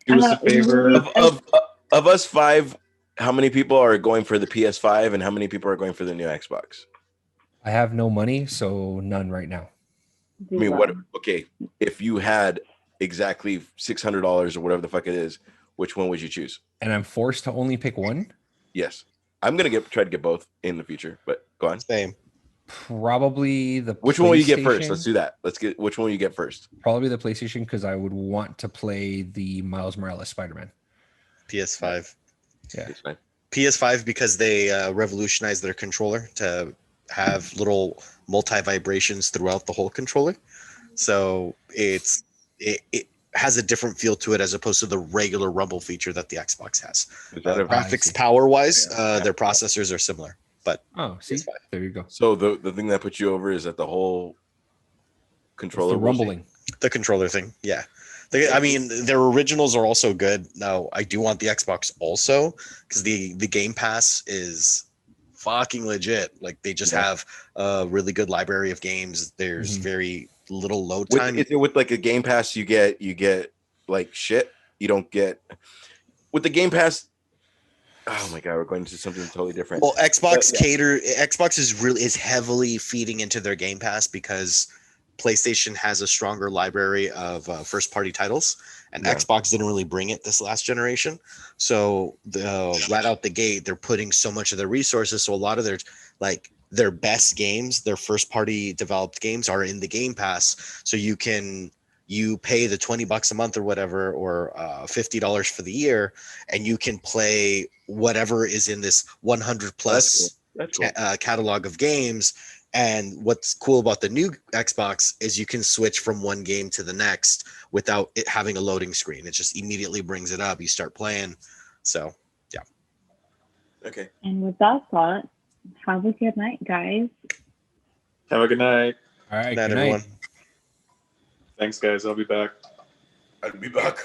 Do us a favor. Of us 5, how many people are going for the PS5 and how many people are going for the new Xbox? I have no money, so none right now. I mean, what? Okay, if you had exactly $600 or whatever the fuck it is, which one would you choose? And I'm forced to only pick one? Yes, I'm gonna try to get both in the future. But go on. Same. Probably the. Which one will you get first? Let's do that. Which one will you get first? Probably the PlayStation, because I would want to play the Miles Morales Spider-Man. PS5. Yeah. PS5 because they revolutionized their controller to have little multi vibrations throughout the whole controller. So it has a different feel to it as opposed to the regular rumble feature that the Xbox has. Graphics power wise, their processors are similar. But see, PS5. There you go. So the thing that puts you over is that the whole controller rumbling. The controller thing, yeah. I mean, their originals are also good. Now, I do want the Xbox also because the Game Pass is fucking legit. Like they just have a really good library of games. There's very little load time. With like a Game Pass, you get like shit. You don't get with the Game Pass. Oh my god, we're going to something totally different. Well, Xbox is heavily feeding into their Game Pass because PlayStation has a stronger library of first-party titles, and Xbox didn't really bring it this last generation. So right out the gate, they're putting so much of their resources. So a lot of their best games, their first-party developed games, are in the Game Pass. So you pay the $20 a month or whatever, or $50 for the year, and you can play whatever is in this 100 plus catalog of games. And what's cool about the new Xbox is you can switch from one game to the next without it having a loading screen. It just immediately brings it up. You start playing. So, yeah. Okay. And with that thought, have a good night, guys. Have a good night. All right. Good night, good everyone. Thanks, guys. I'll be back. I'll be back.